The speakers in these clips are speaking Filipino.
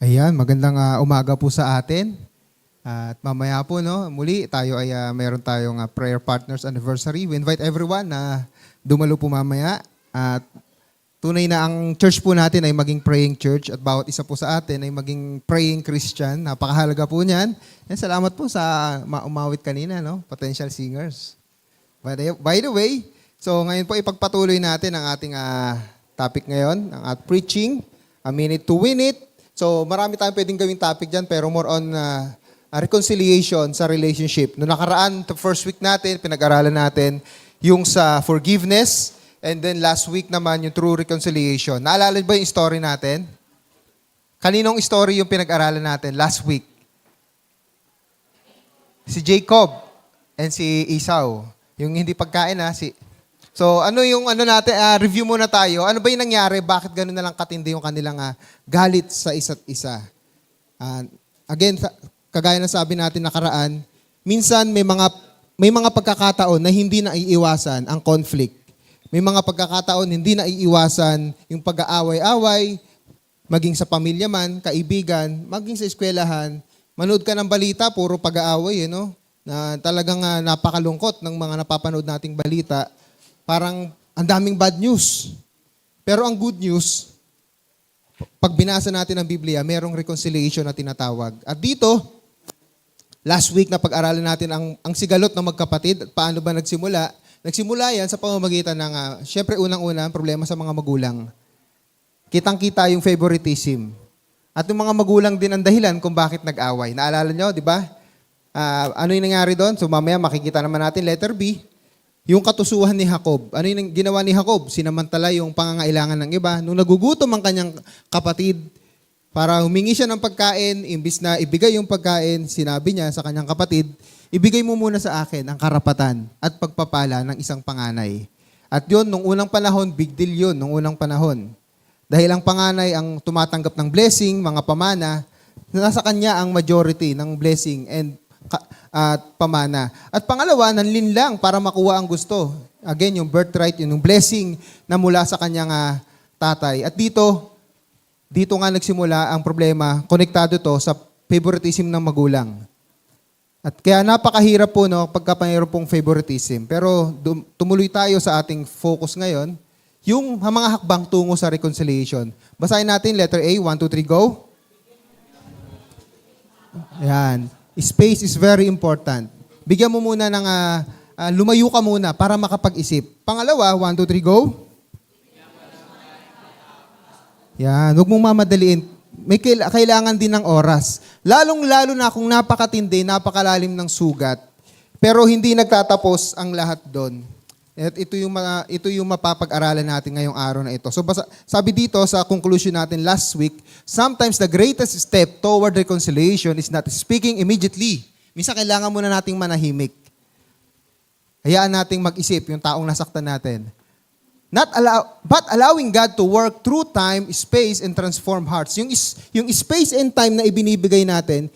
Ayan, magandang umaga po sa atin. At mamaya po, no, muli tayo ay meron tayong prayer partners anniversary. We invite everyone na dumalo po mamaya. At tunay na ang church po natin ay maging praying church at bawat isa po sa atin ay maging praying Christian. Napakahalaga po niyan. And salamat po sa umawit kanina, no, potential singers. By the way, so ngayon po ipagpatuloy natin ang ating topic ngayon, ang preaching, a minute to win it. So marami tayong pwedeng gawing topic dyan, pero more on reconciliation sa relationship. Noong nakaraan, the first week natin, pinag-aralan natin yung sa forgiveness, and then last week naman yung true reconciliation. Naalala ba yung story natin? Kaninong story yung pinag-aralan natin last week? Si Jacob and si Esau. Yung hindi pagkain So ano yung natin, review muna tayo. Ano ba yung nangyari? Bakit gano'n na lang katindi yung kanilang galit sa isa't isa? Again, kagaya na sabi natin nakaraan, minsan may mga pagkakataon na hindi na iiwasan ang conflict. May mga pagkakataon hindi na iiwasan yung pag-aaway-away, maging sa pamilya man, kaibigan, maging sa eskwelahan. Manood ka ng balita, puro pag-aaway, na talagang napakalungkot ng mga napapanood nating balita. Parang ang daming bad news. Pero ang good news, pag binasa natin ang Biblia, merong reconciliation na tinatawag. At dito, last week na pag-aralan natin ang sigalot ng magkapatid at paano ba nagsimula. Nagsimula yan sa pamamagitan ng, syempre unang-una, problema sa mga magulang. Kitang-kita yung favoritism. At yung mga magulang din ang dahilan kung bakit nag-away. Naalala nyo, di ba? Ano yung nangyari doon? So mamaya makikita naman natin, letter B. Yung katusuhan ni Jacob. Ano yung ginawa ni Jacob? Sinamantala yung pangangailangan ng iba. Nung nagugutom ang kanyang kapatid, para humingi siya ng pagkain, imbis na ibigay yung pagkain, sinabi niya sa kanyang kapatid, ibigay mo muna sa akin ang karapatan at pagpapala ng isang panganay. At yun, nung unang panahon, big deal yun, nung unang panahon. Dahil ang panganay ang tumatanggap ng blessing, mga pamana, nasa kanya ang majority ng blessing at pamana. At pangalawa, nanlinlang para makuha ang gusto. Again, yung birthright, yung blessing na mula sa kanyang tatay. At dito nga nagsimula ang problema, konektado to sa favoritism ng magulang. At kaya napakahirap po, pagka mayroon pong favoritism. Pero tumuloy tayo sa ating focus ngayon, yung mga hakbang tungo sa reconciliation. Basahin natin, letter A, 1, 2, 3, go. Ayan. Space is very important. Bigyan mo muna ng, lumayo ka muna para makapag-isip. Pangalawa, 1, 2, 3, go. Yan, huwag mong mamadaliin. May kailangan din ng oras. Lalong-lalo na kung napakatindi, napakalalim ng sugat. Pero hindi nagtatapos ang lahat doon. At ito yung mapapag-aralan natin ngayong araw na ito. So sabi dito sa conclusion natin last week, sometimes the greatest step toward reconciliation is not speaking immediately. Minsan kailangan muna nating manahimik. Hayaan nating mag-isip yung taong nasaktan natin. But allowing God to work through time, space, and transform hearts. Yung space and time na ibinibigay natin,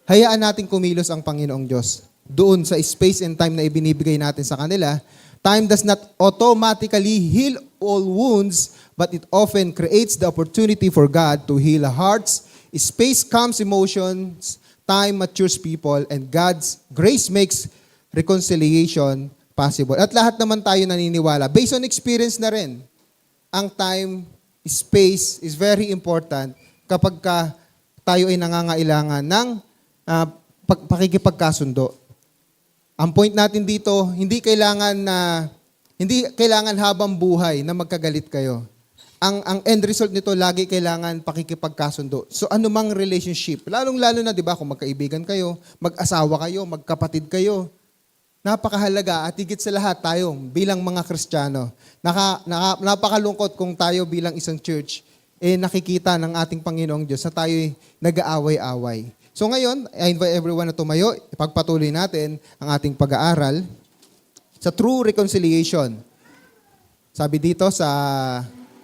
hayaan nating kumilos ang Panginoong Diyos. Doon sa space and time na ibinibigay natin sa kanila, time does not automatically heal all wounds, but it often creates the opportunity for God to heal hearts. Space calms emotions, time matures people, and God's grace makes reconciliation possible. At lahat naman tayo naniniwala, based on experience na rin, ang time, space is very important kapag tayo ay nangangailangan ng pakikipagkasundo. Ang point natin dito, hindi kailangan habang buhay na magkagalit kayo. Ang end result nito, lagi kailangan pakikipagkasundo. So anumang relationship, lalong-lalo na, di ba, kung magkaibigan kayo, mag-asawa kayo, magkapatid kayo, napakahalaga at higit sa lahat tayo bilang mga Kristiyano. Napakalungkot kung tayo bilang isang church, nakikita ng ating Panginoong Diyos na tayo nag-aaway-away. So ngayon, I invite everyone na tumayo, ipagpatuloy natin ang ating pag-aaral sa true reconciliation. Sabi dito sa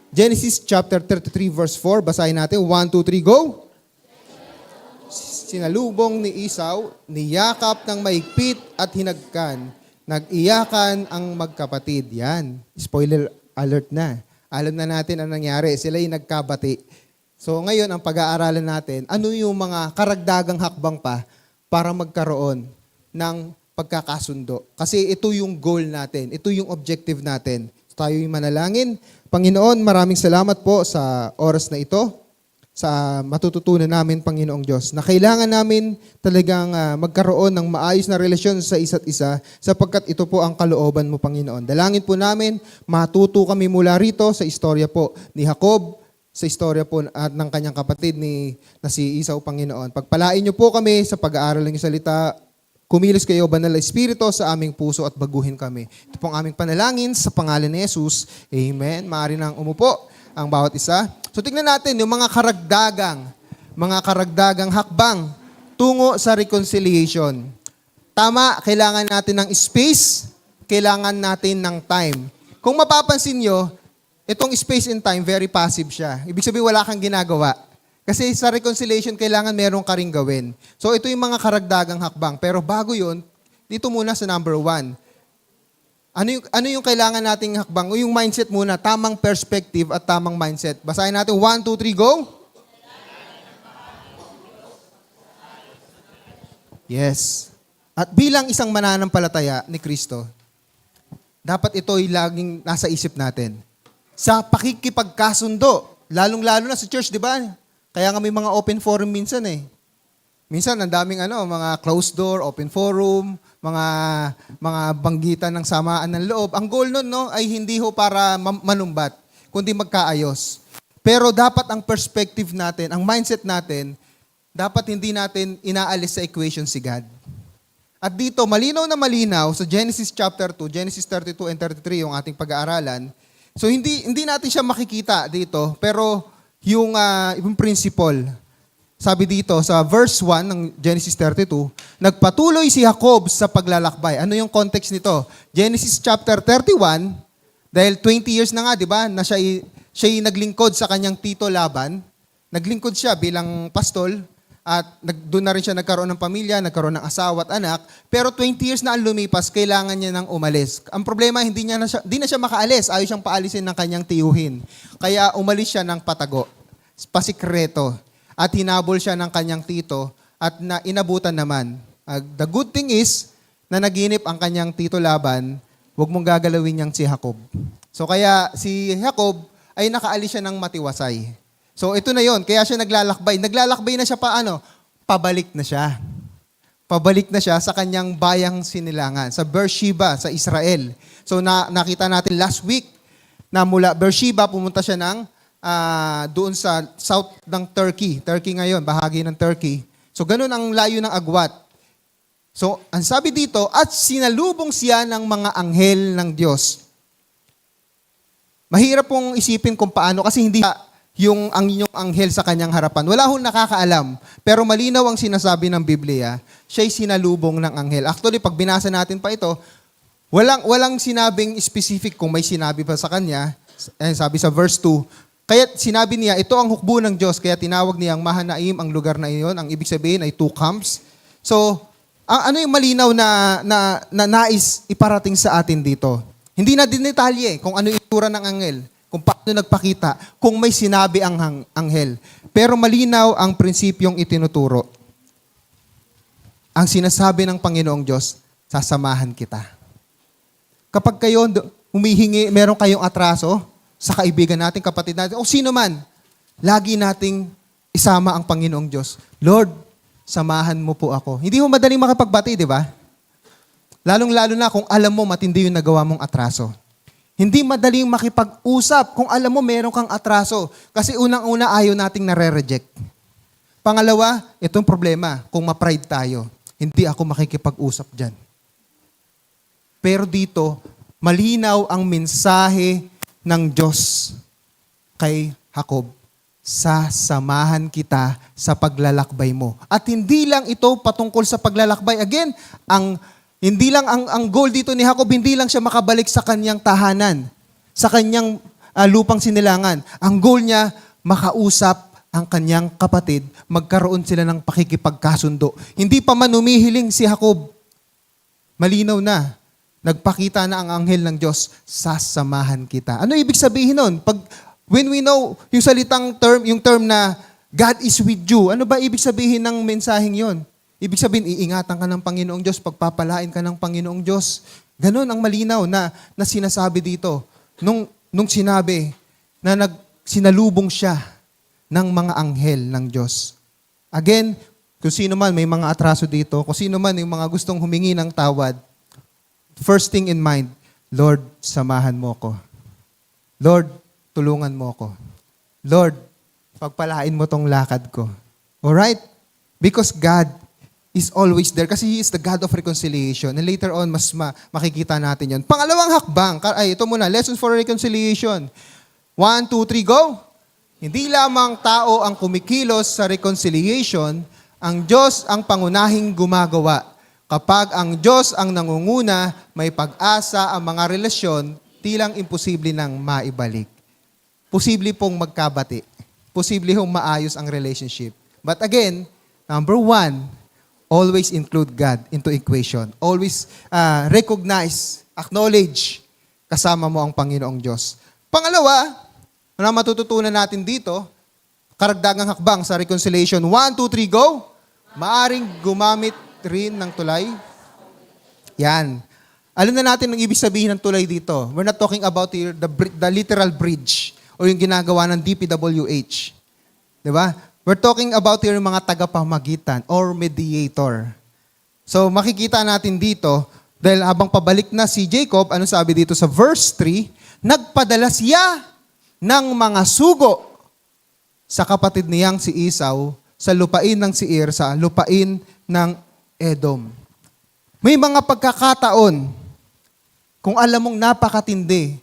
Genesis chapter 33 verse 4, basahin natin, 1, 2, 3, go! Sinalubong ni Esau, niyakap ng maigpit at hinagkan. Nag-iyakan ang magkapatid. Yan, spoiler alert na. Alam na natin ang nangyari. Sila'y nagkabati. So ngayon, ang pag-aaralan natin, ano yung mga karagdagang hakbang pa para magkaroon ng pagkakasundo. Kasi ito yung goal natin, ito yung objective natin. So, tayo yung manalangin. Panginoon, maraming salamat po sa oras na ito, sa matututunan namin, Panginoong Diyos, na kailangan namin talagang magkaroon ng maayos na relasyon sa isa't isa sapagkat ito po ang kalooban mo, Panginoon. Dalangin po namin, matuto kami mula rito sa istorya po ni Jacob, sa istorya po at ng kanyang kapatid na si Esau, Panginoon. Pagpalain niyo po kami sa pag-aaral ng salita. Kumilos kayo, Banal na Espiritu, sa aming puso at baguhin kami. Ito pong aming panalangin sa pangalan ni Jesus. Amen. Maaari nang umupo ang bawat isa. So tingnan natin yung mga karagdagang hakbang tungo sa reconciliation. Tama, kailangan natin ng space, kailangan natin ng time. Kung mapapansin nyo, itong space and time, very passive siya. Ibig sabihin, wala kang ginagawa. Kasi sa reconciliation, kailangan meron ka ring gawin. So ito yung mga karagdagang hakbang. Pero bago yun, dito muna sa number 1. Ano yung kailangan nating hakbang? O yung mindset muna, tamang perspective at tamang mindset. Basahin natin, 1, 2, 3, go! Yes. At bilang isang mananampalataya ni Kristo, dapat ito'y laging nasa isip natin. Sa pakikipagkasundo, lalong-lalo na sa church, di ba? Kaya nga may mga open forum minsan eh. Minsan, ang daming mga closed door, open forum, mga banggitan ng samaan ng loob. Ang goal nun, ay hindi ho para manumbat, kundi magkaayos. Pero dapat ang perspective natin, ang mindset natin, dapat hindi natin inaalis sa equation si God. At dito, malinaw na malinaw, sa Genesis chapter 2, Genesis 32 and 33, yung ating pag-aaralan. So, hindi natin siya makikita dito, pero yung principle, sabi dito sa verse 1 ng Genesis 32, nagpatuloy si Jacob sa paglalakbay. Ano yung context nito? Genesis chapter 31, dahil 20 years na nga, di ba, na siya naglingkod sa kanyang tito Laban. Naglingkod siya bilang pastol at doon na rin siya nagkaroon ng pamilya, nagkaroon ng asawa at anak. Pero 20 years na ang lumipas, kailangan niya nang umalis. Ang problema, hindi na siya makaalis. Ayaw siyang paalisin ng kanyang tiyuhin. Kaya umalis siya ng patago, pasikreto. At hinabol siya ng kanyang tito at inabutan naman. The good thing is, na naginip ang kanyang tito Laban, huwag mong gagalawin niyang si Jacob. So kaya si Jacob ay nakaalis siya ng matiwasay. So ito na yon, kaya siya naglalakbay. Naglalakbay na siya pabalik na siya. Pabalik na siya sa kanyang bayang sinilangan, sa Beersheba, sa Israel. So nakita natin last week na mula Beersheba pumunta siya doon sa south ng Turkey. Turkey ngayon, bahagi ng Turkey. So ganun ang layo ng agwat. So ang sabi dito, at sinalubong siya ng mga anghel ng Diyos. Mahirap pong isipin kung paano kasi hindi ang inyong anghel sa kanyang harapan. Wala hong nakakaalam. Pero malinaw ang sinasabi ng Biblia, siya'y sinalubong ng anghel. Actually, pag binasa natin pa ito, walang sinabing specific kung may sinabi pa sa kanya. Sabi sa verse 2, kaya sinabi niya, ito ang hukbo ng Diyos, kaya tinawag niyang Mahanaim ang lugar na iyon. Ang ibig sabihin ay 2 camps. So, ano yung malinaw na nais iparating sa atin dito? Hindi na dinetalye kung ano yung itura ng anghel, kung paano nagpakita, kung may sinabi ang anghel. Pero malinaw ang prinsipyong itinuturo. Ang sinasabi ng Panginoong Diyos, sasamahan kita. Kapag kayo humihingi, meron kayong atraso, sa kaibigan natin, kapatid natin, o sino man, lagi nating isama ang Panginoong Diyos. Lord, samahan mo po ako. Hindi mo madaling makapagbati, di ba? Lalong-lalo na kung alam mo matindi yung nagawa mong atraso. Hindi madaling makipag-usap kung alam mo meron kang atraso. Kasi unang-una ayaw nating nare-reject. Pangalawa, itong problema, kung ma-pride tayo, hindi ako makikipag-usap dyan. Pero dito, malinaw ang mensahe ng Diyos kay Jacob, sasamahan kita sa paglalakbay mo. At hindi lang ito patungkol sa paglalakbay. Again, ang goal dito ni Jacob, hindi lang siya makabalik sa kanyang tahanan, sa kanyang lupang sinilangan. Ang goal niya, makausap ang kanyang kapatid, magkaroon sila ng pakikipagkasundo. Hindi pa man humihiling si Jacob, malinaw na. Nagpakita na ang anghel ng Diyos, sasamahan kita. Ano ibig sabihin nun? When we know yung salitang term, yung term na God is with you, ano ba ibig sabihin ng mensaheng yon? Ibig sabihin, iingatan ka ng Panginoong Diyos, pagpapalain ka ng Panginoong Diyos. Ganon ang malinaw na sinasabi dito. Nung sinabi na sinalubong siya ng mga anghel ng Diyos. Again, kung sino man may mga atraso dito, kung sino man yung mga gustong humingi ng tawad, first thing in mind, Lord, samahan mo ko. Lord, tulungan mo ko. Lord, pagpalain mo tong lakad ko. Alright? Because God is always there kasi He is the God of reconciliation. And later on, mas makikita natin yon. Pangalawang hakbang, ito muna, lessons for reconciliation. 1, 2, 3, go! Hindi lamang tao ang kumikilos sa reconciliation, ang Diyos ang pangunahing gumagawa. Kapag ang Diyos ang nangunguna, may pag-asa ang mga relasyon, tilang imposible nang maibalik. Posible pong magkabati. Posible hong maayos ang relationship. But again, number 1, always include God into equation. Always recognize, acknowledge, kasama mo ang Panginoong Diyos. Pangalawa, na matututunan natin dito, karagdagang hakbang sa reconciliation. 1, 2, 3, go! Maaring gumamit rin ng tulay. Yan. Alam na natin ang ibig sabihin ng tulay dito. We're not talking about here the literal bridge o yung ginagawa ng DPWH. Diba? We're talking about here yung mga tagapamagitan or mediator. So makikita natin dito, dahil habang pabalik na si Jacob, ano sabi dito sa verse 3, nagpadala siya ng mga sugo sa kapatid niyang si Esau sa lupain ng Seir, sa lupain ng Edom. May mga pagkakataon, kung alam mong napakatindi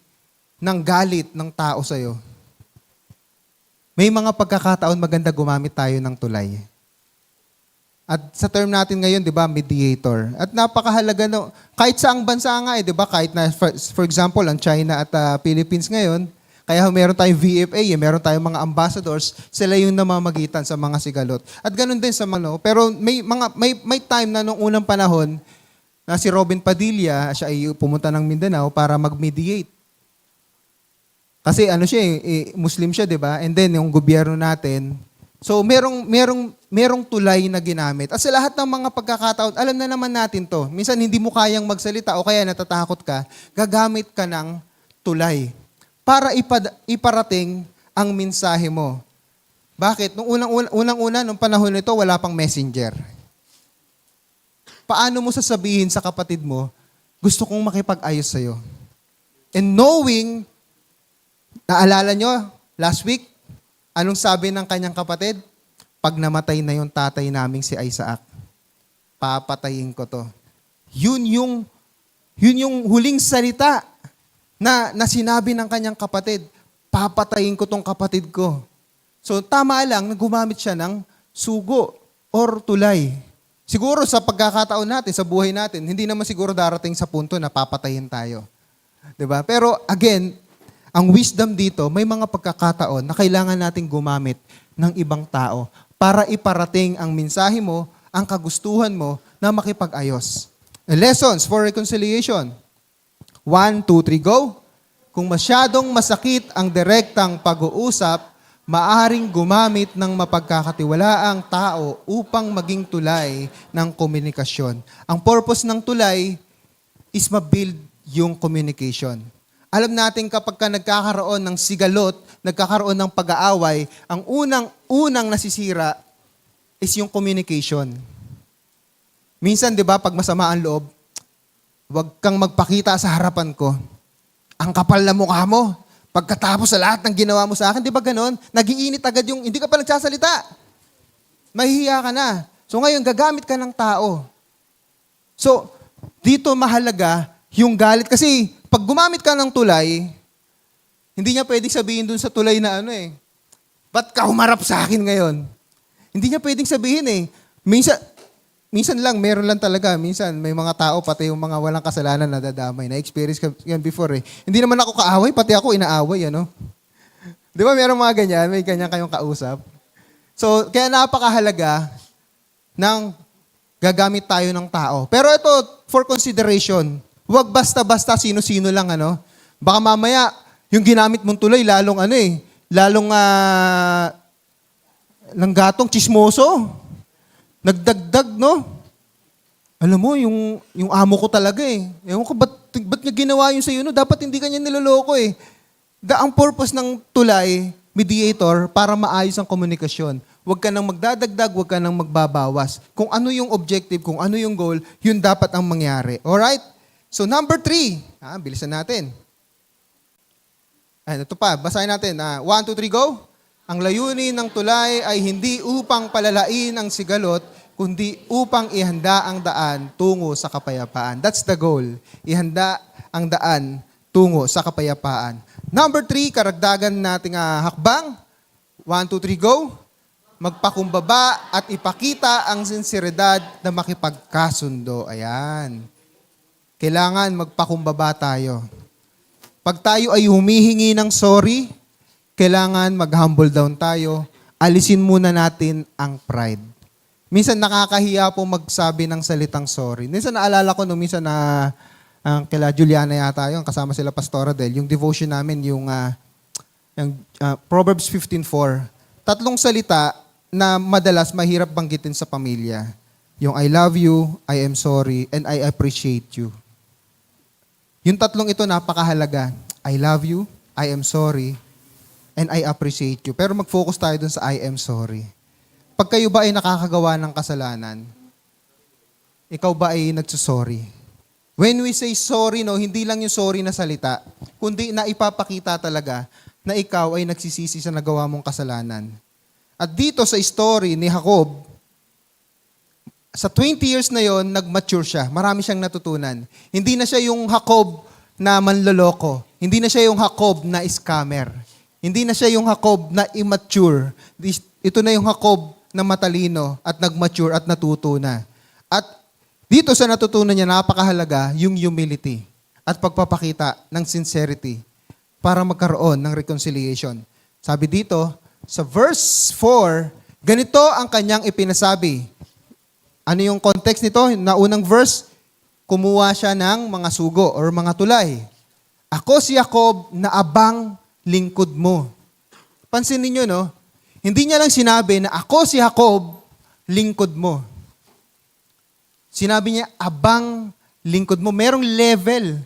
ng galit ng tao sa'yo, may mga pagkakataon maganda gumamit tayo ng tulay. At sa term natin ngayon, di ba, mediator. At napakahalaga, no, kahit saang bansa nga, di ba, kahit na, for example, ang China at Philippines ngayon, kaya meron tayong VFA, meron tayong mga ambassadors, sila yung namamagitan sa mga sigalot. At ganun din sa mga, pero may time na nung unang panahon, na si Robin Padilla, siya ay pumunta ng Mindanao para mag-mediate. Kasi ano siya, Muslim siya, di ba? And then yung gobyerno natin, so merong tulay na ginamit. At sa lahat ng mga pagkakataon, alam na naman natin to. Minsan hindi mo kayang magsalita o kaya natatakot ka, gagamit ka ng tulay para iparating ang mensahe mo. Bakit? Nung unang-una, nung panahon nito, wala pang messenger. Paano mo sasabihin sa kapatid mo, gusto kong makipag-ayos sa'yo? And knowing, naalala nyo, last week, anong sabi ng kanyang kapatid? Pag namatay na yung tatay naming si Isaac, papatayin ko to. Yun yung huling salita na sinabi ng kanyang kapatid, papatayin ko tong kapatid ko. So tama lang na gumamit siya ng sugo or tulay. Siguro sa pagkakataon natin, sa buhay natin, hindi naman siguro darating sa punto na papatayin tayo. 'Di ba? Pero again, ang wisdom dito, may mga pagkakataon na kailangan nating gumamit ng ibang tao para iparating ang mensahe mo, ang kagustuhan mo na makipag-ayos. Lessons for reconciliation. 1, 2, 3, go. Kung masyadong masakit ang direktang pag-uusap, maaring gumamit ng mapagkakatiwalaang tao upang maging tulay ng komunikasyon. Ang purpose ng tulay is ma-build yung communication. Alam natin kapag ka nagkakaroon ng sigalot, nagkakaroon ng pag-aaway, ang unang nasisira is yung communication. Minsan, di ba, pag masama ang loob, huwag kang magpakita sa harapan ko. Ang kapal na mukha mo. Pagkatapos sa lahat ng ginawa mo sa akin, di ba ganon? Nag-iinit agad yung, hindi ka pa nagsasalita. Mahihiya ka na. So ngayon, gagamit ka ng tao. So, dito mahalaga yung galit. Kasi, pag gumamit ka ng tulay, hindi niya pwedeng sabihin dun sa tulay na ba't ka humarap sa akin ngayon? Hindi niya pwedeng sabihin Minsan lang, meron lang talaga. Minsan, may mga tao, pati yung mga walang kasalanan na dadamay. Na-experience ka yan before Hindi naman ako kaaway, pati ako inaaway, Di ba meron mga ganyan? May ganyan kayong kausap. So, kaya napakahalaga ng gagamit tayo ng tao. Pero ito, for consideration, huwag basta-basta sino-sino lang, Baka mamaya, yung ginamit mong tuloy, lalong lalong langgatong, chismoso. Nagdagdag, no? Alam mo, yung amo ko talaga eh. Ewan ko, ba't niya ginawa yun sa'yo? No? Dapat hindi kanya niloloko eh. Ang purpose ng tulay, mediator, para maayos ang komunikasyon. Huwag ka nang magdadagdag, huwag ka nang magbabawas. Kung ano yung objective, kung ano yung goal, yun dapat ang mangyari. Alright? So number 3, bilisan natin. Ito pa, basahin natin. 1, 2, 3, go. Ang layunin ng tulay ay hindi upang palalain ang sigalot, kundi upang ihanda ang daan tungo sa kapayapaan. That's the goal. Ihanda ang daan tungo sa kapayapaan. Number 3, karagdagan nating hakbang. 1, 2, 3, go. Magpakumbaba at ipakita ang sinseridad na makipagkasundo. Ayan. Kailangan magpakumbaba tayo. Pag tayo ay humihingi ng sorry, kailangan mag-humble down tayo. Alisin muna natin ang pride. Minsan nakakahiya po magsabi ng salitang sorry. Minsan naalala ko nung minsan na kila Juliana yata yung kasama sila Pastora Del, yung devotion namin, yung Proverbs 15:4. 3 salita na madalas mahirap banggitin sa pamilya. Yung I love you, I am sorry, and I appreciate you. Yung 3 ito napakahalaga. I love you, I am sorry, and I appreciate you. Pero mag-focus tayo dun sa I am sorry. Pag kayo ba ay nakakagawa ng kasalanan, ikaw ba ay nagsusorry? When we say sorry, no, hindi lang yung sorry na salita, kundi na ipapakita talaga na ikaw ay nagsisisi sa nagawa mong kasalanan. At dito sa story ni Jacob, sa 20 years na yon, nag-mature siya. Marami siyang natutunan. Hindi na siya yung Jacob na manloloko. Hindi na siya yung Jacob na scammer. Hindi na siya yung Jacob na immature. Ito na yung Jacob na matalino at nag-mature at natuto na. At dito sa natutunan niya, napakahalaga yung humility at pagpapakita ng sincerity para magkaroon ng reconciliation. Sabi dito, sa verse 4, ganito ang kanyang ipinasabi. Ano yung context nito? Na unang verse, kumuha siya ng mga sugo or mga tulay. Ako si Jacob na abang lingkod mo. Pansinin niyo, no? Hindi niya lang sinabi na ako si Jacob, lingkod mo. Sinabi niya, abang lingkod mo. Merong level.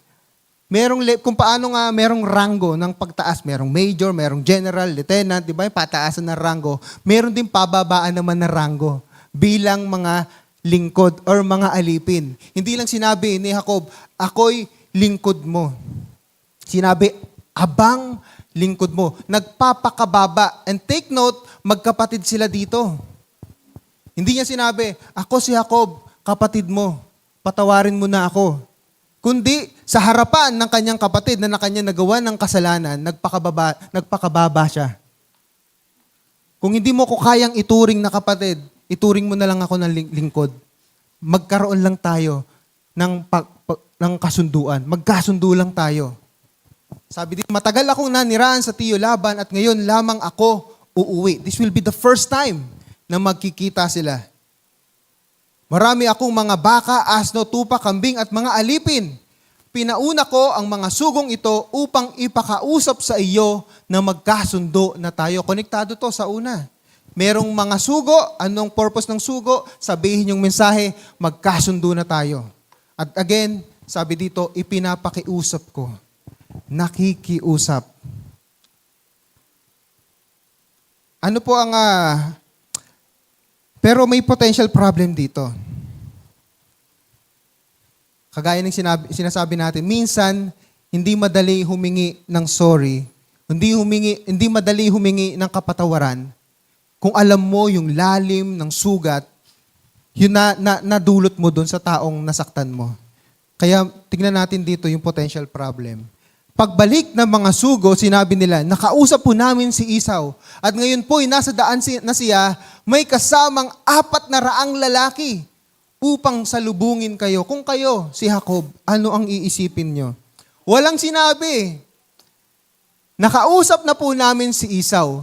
Kung paano nga merong rango ng pagtaas. Merong major, merong general, lieutenant, di ba? Yung pataasan ng rango. Meron din pababaan naman na rango bilang mga lingkod or mga alipin. Hindi lang sinabi ni Jacob, ako'y lingkod mo. Sinabi, abang lingkod mo. Nagpapakababa. And take note, magkapatid sila dito. Hindi niya sinabi, ako si Jacob, kapatid mo. Patawarin mo na ako. Kundi sa harapan ng kanyang kapatid na kanya nagawa ng kasalanan, nagpakababa siya. Kung hindi mo ko kayang ituring na kapatid, ituring mo na lang ako ng lingkod. Magkaroon lang tayo ng kasunduan. Magkasundo lang tayo. Sabi dito, matagal akong naniraan sa Tiyo Laban at ngayon lamang ako uuwi. This will be the first time na magkikita sila. Marami akong mga baka, asno, tupa, kambing at mga alipin. Pinauna ko ang mga sugong ito upang ipakausap sa iyo na magkasundo na tayo. Konektado to sa una. Merong mga sugo, anong purpose ng sugo? Sabihin yung mensahe, magkasundo na tayo. At again, sabi dito, ipinapakiusap ko. Nakikiusap. Ano po ang... pero may potential problem dito. Kagaya ng sinasabi natin, minsan, hindi madali humingi ng sorry, hindi madali humingi ng kapatawaran, kung alam mo yung lalim ng sugat, yun nadulot mo doon sa taong nasaktan mo. Kaya tignan natin dito yung potential problem. Pagbalik ng mga sugo, sinabi nila, nakausap po namin si Esau. At ngayon po, nasa daan na siya, may kasamang 400 lalaki upang salubungin kayo. Kung kayo, si Jacob, ano ang iisipin nyo? Walang sinabi. Nakausap na po namin si Esau.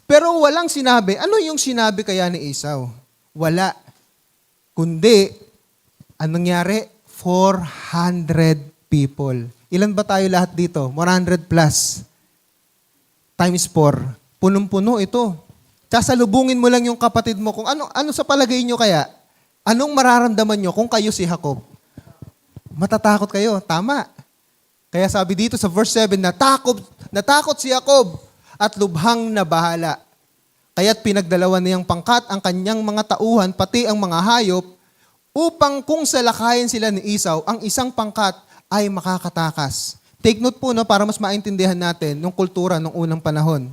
Pero walang sinabi. Ano yung sinabi kaya ni Esau? Wala. Kundi, anong nangyari? 400 people. Ilan ba tayo lahat dito? 100 plus. times 4, punong-puno ito. Sasalubungin mo lang yung kapatid mo kung ano sa palagay nyo kaya? Anong mararamdaman nyo kung kayo si Jacob? Matatakot kayo, tama. Kaya sabi dito sa verse 7, natakot si Jacob at lubhang nabahala. Kaya't pinagdalawan niyang pangkat ang kanyang mga tauhan, pati ang mga hayop, upang kung salakayin sila ni Esau, ang isang pangkat ay makakatakas. Take note po, no, para mas maintindihan natin yung kultura ng unang panahon.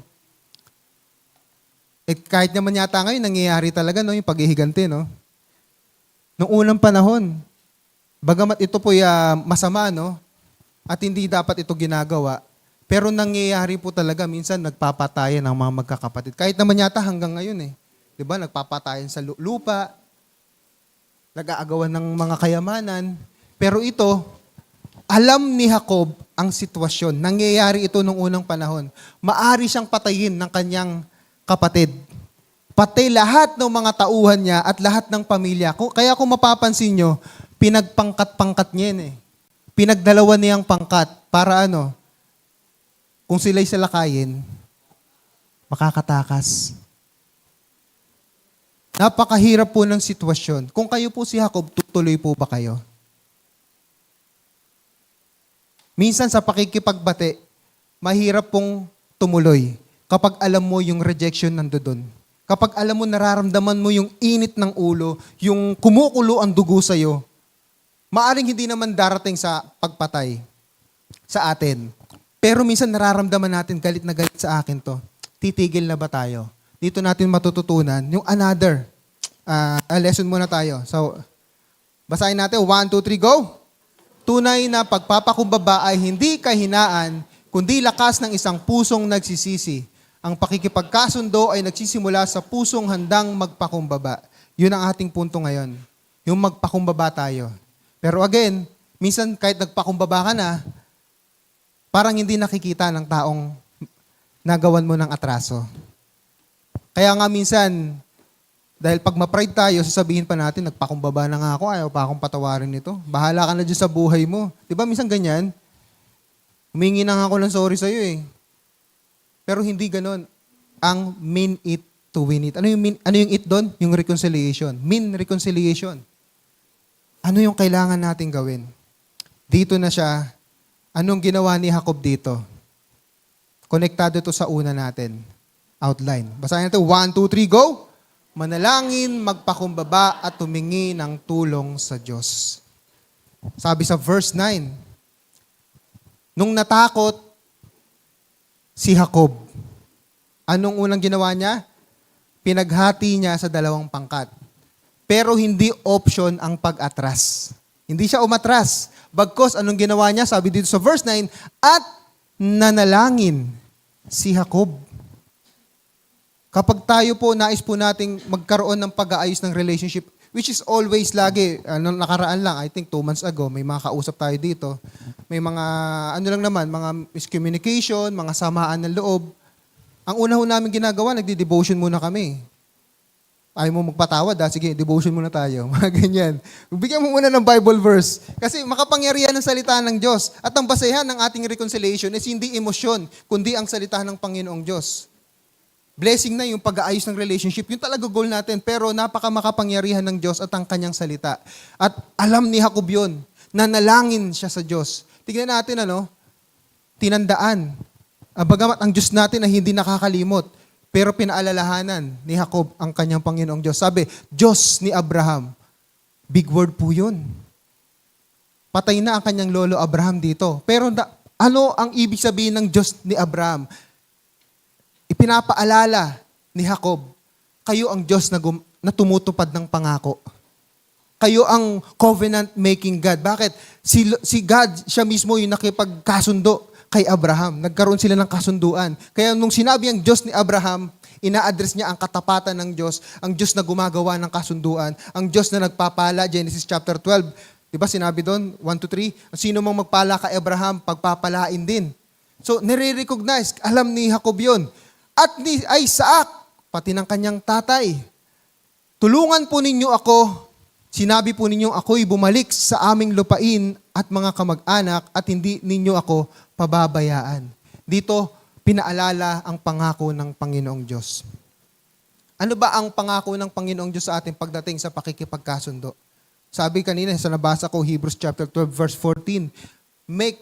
Kahit naman yata ngayon, nangyayari talaga no, yung paghihiganti. No? Noong unang panahon, bagamat ito po masama, no, at hindi dapat ito ginagawa, pero nangyayari po talaga, minsan nagpapatayan ng mga magkakapatid. Kahit naman yata hanggang ngayon Diba? Nagpapatayan sa lupa, nag-aagawan ng mga kayamanan. Pero ito, alam ni Jacob ang sitwasyon. Nangyayari ito nung unang panahon. Maari siyang patayin ng kanyang kapatid. Pati lahat ng mga tauhan niya at lahat ng pamilya. Kaya kung mapapansin nyo, pinagpangkat-pangkat niya yun Pinagdalawa niyang pangkat para kung sila'y salakayin, makakatakas. Napakahirap po ng sitwasyon. Kung kayo po si Jacob, tutuloy po ba kayo? Minsan sa pakikipagbate, mahirap pong tumuloy kapag alam mo yung rejection nandoon. Kapag alam mo, nararamdaman mo yung init ng ulo, yung kumukulo ang dugo sa'yo, maaring hindi naman darating sa pagpatay sa atin. Pero minsan nararamdaman natin, galit na galit sa akin to. Titigil na ba tayo? Dito natin matututunan yung another lesson muna tayo. So, basahin natin. 1, 2, 3, go! Tunay na pagpapakumbaba ay hindi kahinaan, kundi lakas ng isang pusong nagsisisi. Ang pakikipagkasundo ay nagsisimula sa pusong handang magpakumbaba. Yun ang ating punto ngayon. Yung magpakumbaba tayo. Pero again, minsan kahit nagpakumbaba ka na, parang hindi nakikita ng taong nagawan mo ng atraso. Kaya nga minsan, dahil pag ma-pride tayo, sasabihin pa natin, nagpakumbaba na nga ako, ayaw pa akong patawarin nito. Bahala ka na dyan sa buhay mo. Di ba minsan ganyan? Humingi na nga ako ng sorry sa'yo Pero hindi ganon. Ang mean it to win it. Ano yung it doon? Yung reconciliation. Mean reconciliation. Ano yung kailangan natin gawin? Dito na siya. Anong ginawa ni Jacob dito? Konektado ito sa una natin. Outline. Basahin natin. 1, 2, 3, go! Manalangin, magpakumbaba at tumingi ng tulong sa Diyos. Sabi sa verse 9, nung natakot si Jacob, anong unang ginawa niya? Pinaghati niya sa dalawang pangkat. Pero hindi option ang pag-atras. Hindi siya umatras. Bagkos, anong ginawa niya? Sabi dito sa verse 9, at nanalangin si Jacob. Kapag tayo po, nais po nating magkaroon ng pag-aayos ng relationship, which is always lagi, nakaraan lang, I think 2 months ago, may mga kausap tayo dito. May mga, mga miscommunication, mga samaan ng loob. Ang una namin ginagawa, nagdi-devotion muna kami. Ayaw mo magpatawad, sige, devotion muna tayo. Mga ganyan. Bigyan mo muna ng Bible verse. Kasi makapangyarihan ng salita ng Diyos. At ang basehan ng ating reconciliation is hindi emosyon, kundi ang salita ng Panginoong Diyos. Blessing na yung pag-aayos ng relationship. Yung talaga goal natin. Pero makapangyarihan ng Diyos at ang kanyang salita. At alam ni Jacob yun, nanalangin siya sa Diyos. Tignan natin, tinandaan. Bagamat ang Diyos natin ay hindi nakakalimot, pero pinaalalahanan ni Jacob ang kanyang Panginoong Diyos. Sabi, Diyos ni Abraham. Big word po yun. Patay na ang kanyang lolo Abraham dito. Pero ano ang ibig sabihin ng Diyos ni Abraham? Ipinapaalala ni Jacob, kayo ang Diyos na tumutupad ng pangako. Kayo ang covenant-making God. Bakit? Si God, siya mismo yung nakipagkasundo kay Abraham. Nagkaroon sila ng kasunduan. Kaya nung sinabi ang Diyos ni Abraham, ina-address niya ang katapatan ng Diyos, ang Diyos na gumagawa ng kasunduan, ang Diyos na nagpapala, Genesis chapter 12. Diba sinabi doon, 1-3, sino mang magpala kay Abraham, pagpapalain din. So, nire-recognize, alam ni Jacob yun. At ni Isaac, pati ng kanyang tatay, tulungan po ninyo ako, sinabi po ninyo ako'y bumalik sa aming lupain at mga kamag-anak at hindi ninyo ako pababayaan. Dito, pinaalala ang pangako ng Panginoong Diyos. Ano ba ang pangako ng Panginoong Diyos sa atin pagdating sa pakikipagkasundo? Sabi kanina sa nabasa ko, Hebrews chapter 12 verse 14, make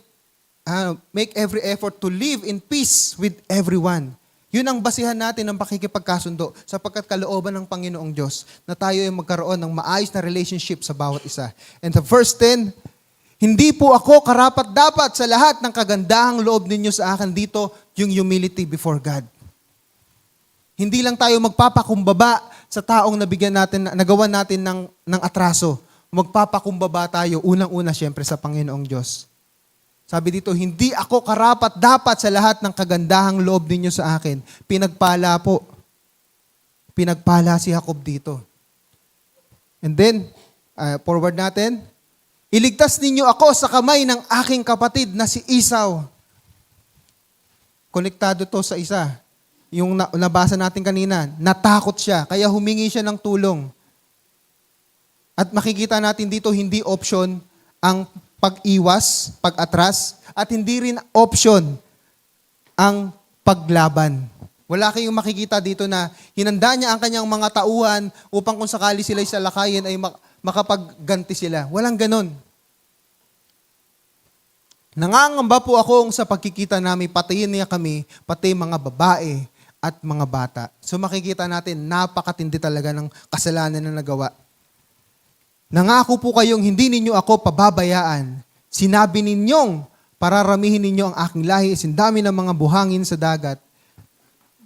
every effort to live in peace with everyone. Yun ang basihan natin ng pakikipagkasundo sapagkat kalooban ng Panginoong Diyos na tayo ay magkaroon ng maayos na relationship sa bawat isa. And the verse 10, hindi po ako karapat-dapat sa lahat ng kagandahang loob ninyo sa akin dito, yung humility before God. Hindi lang tayo magpapakumbaba sa taong nagawan natin ng atraso. Magpapakumbaba tayo, unang-una siyempre sa Panginoong Diyos. Sabi dito, hindi ako karapat-dapat sa lahat ng kagandahang loob ninyo sa akin. Pinagpala po. Pinagpala si Jacob dito. And then, forward natin. Iligtas ninyo ako sa kamay ng aking kapatid na si Esau. Konektado to sa isa. Yung nabasa natin kanina, natakot siya, kaya humingi siya ng tulong. At makikita natin dito, hindi option ang pag-iwas, pag-atras, at hindi rin option ang paglaban. Wala kayong makikita dito na hinanda niya ang kanyang mga tauhan upang kung sakali sila'y salakayin ay makapagganti sila. Walang ganon. Nangangamba po akong sa pagkikita namin, patayin niya kami, pati mga babae at mga bata. So makikita natin, napakatindi talaga ng kasalanan na nagawa. Nangako po kayong hindi ninyo ako pababayaan. Sinabi ninyong pararamihin ninyo ang aking lahi, sindami ng mga buhangin sa dagat.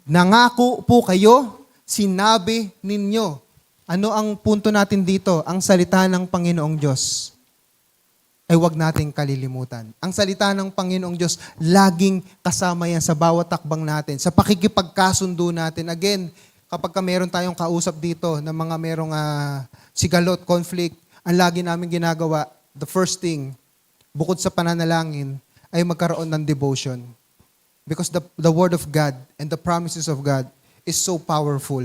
Nangako po kayo, sinabi ninyo. Ano ang punto natin dito? Ang salita ng Panginoong Diyos ay huwag nating kalilimutan. Ang salita ng Panginoong Diyos, laging kasama yan sa bawat takbang natin, sa pakikipagkasundo natin. Again, kapag meron tayong kausap dito ng mga merong sigalot, conflict, ang lagi namin ginagawa, the first thing, bukod sa pananalangin, ay magkaroon ng devotion. Because the Word of God and the promises of God is so powerful.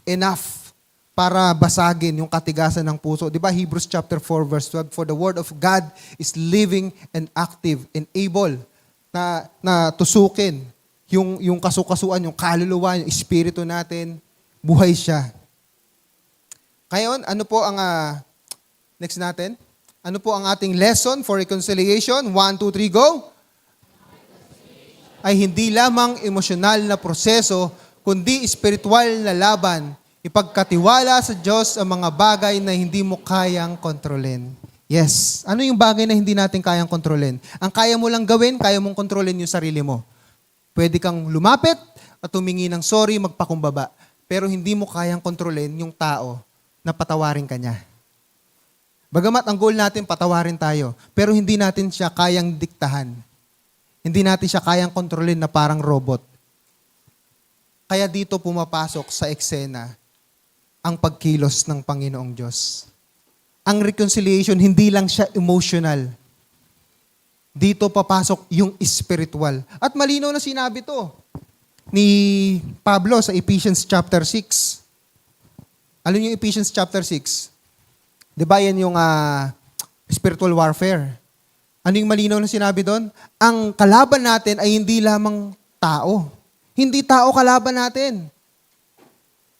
Enough para basagin yung katigasan ng puso. Di ba Hebrews chapter 4 verse 12, for the Word of God is living and active and able na tusukin yung kasukasuan, yung kaluluwa, yung espiritu natin, buhay siya. Ngayon, ano po ang, next natin? Ano po ang ating lesson for reconciliation? 1, 2, 3, go! Ay hindi lamang emosyonal na proseso, kundi espiritual na laban. Ipagkatiwala sa Diyos ang mga bagay na hindi mo kayang kontrolin. Yes. Ano yung bagay na hindi natin kayang kontrolin? Ang kaya mo lang gawin, kaya mong kontrolin yung sarili mo. Pwede kang lumapit at humingi ng sorry, magpakumbaba. Pero hindi mo kayang kontrolin yung tao na patawarin ka niya. Bagamat ang goal natin, patawarin tayo. Pero hindi natin siya kayang diktahan. Hindi natin siya kayang kontrolin na parang robot. Kaya dito pumapasok sa eksena ang pagkilos ng Panginoong Diyos. Ang reconciliation, hindi lang siya emotional. Dito papasok yung spiritual. At malinaw na sinabi to ni Pablo sa Ephesians chapter 6. Alam niyo yung Ephesians chapter 6? Di ba yan yung spiritual warfare? Ano yung malinaw na sinabi doon? Ang kalaban natin ay hindi lamang tao. Hindi tao kalaban natin.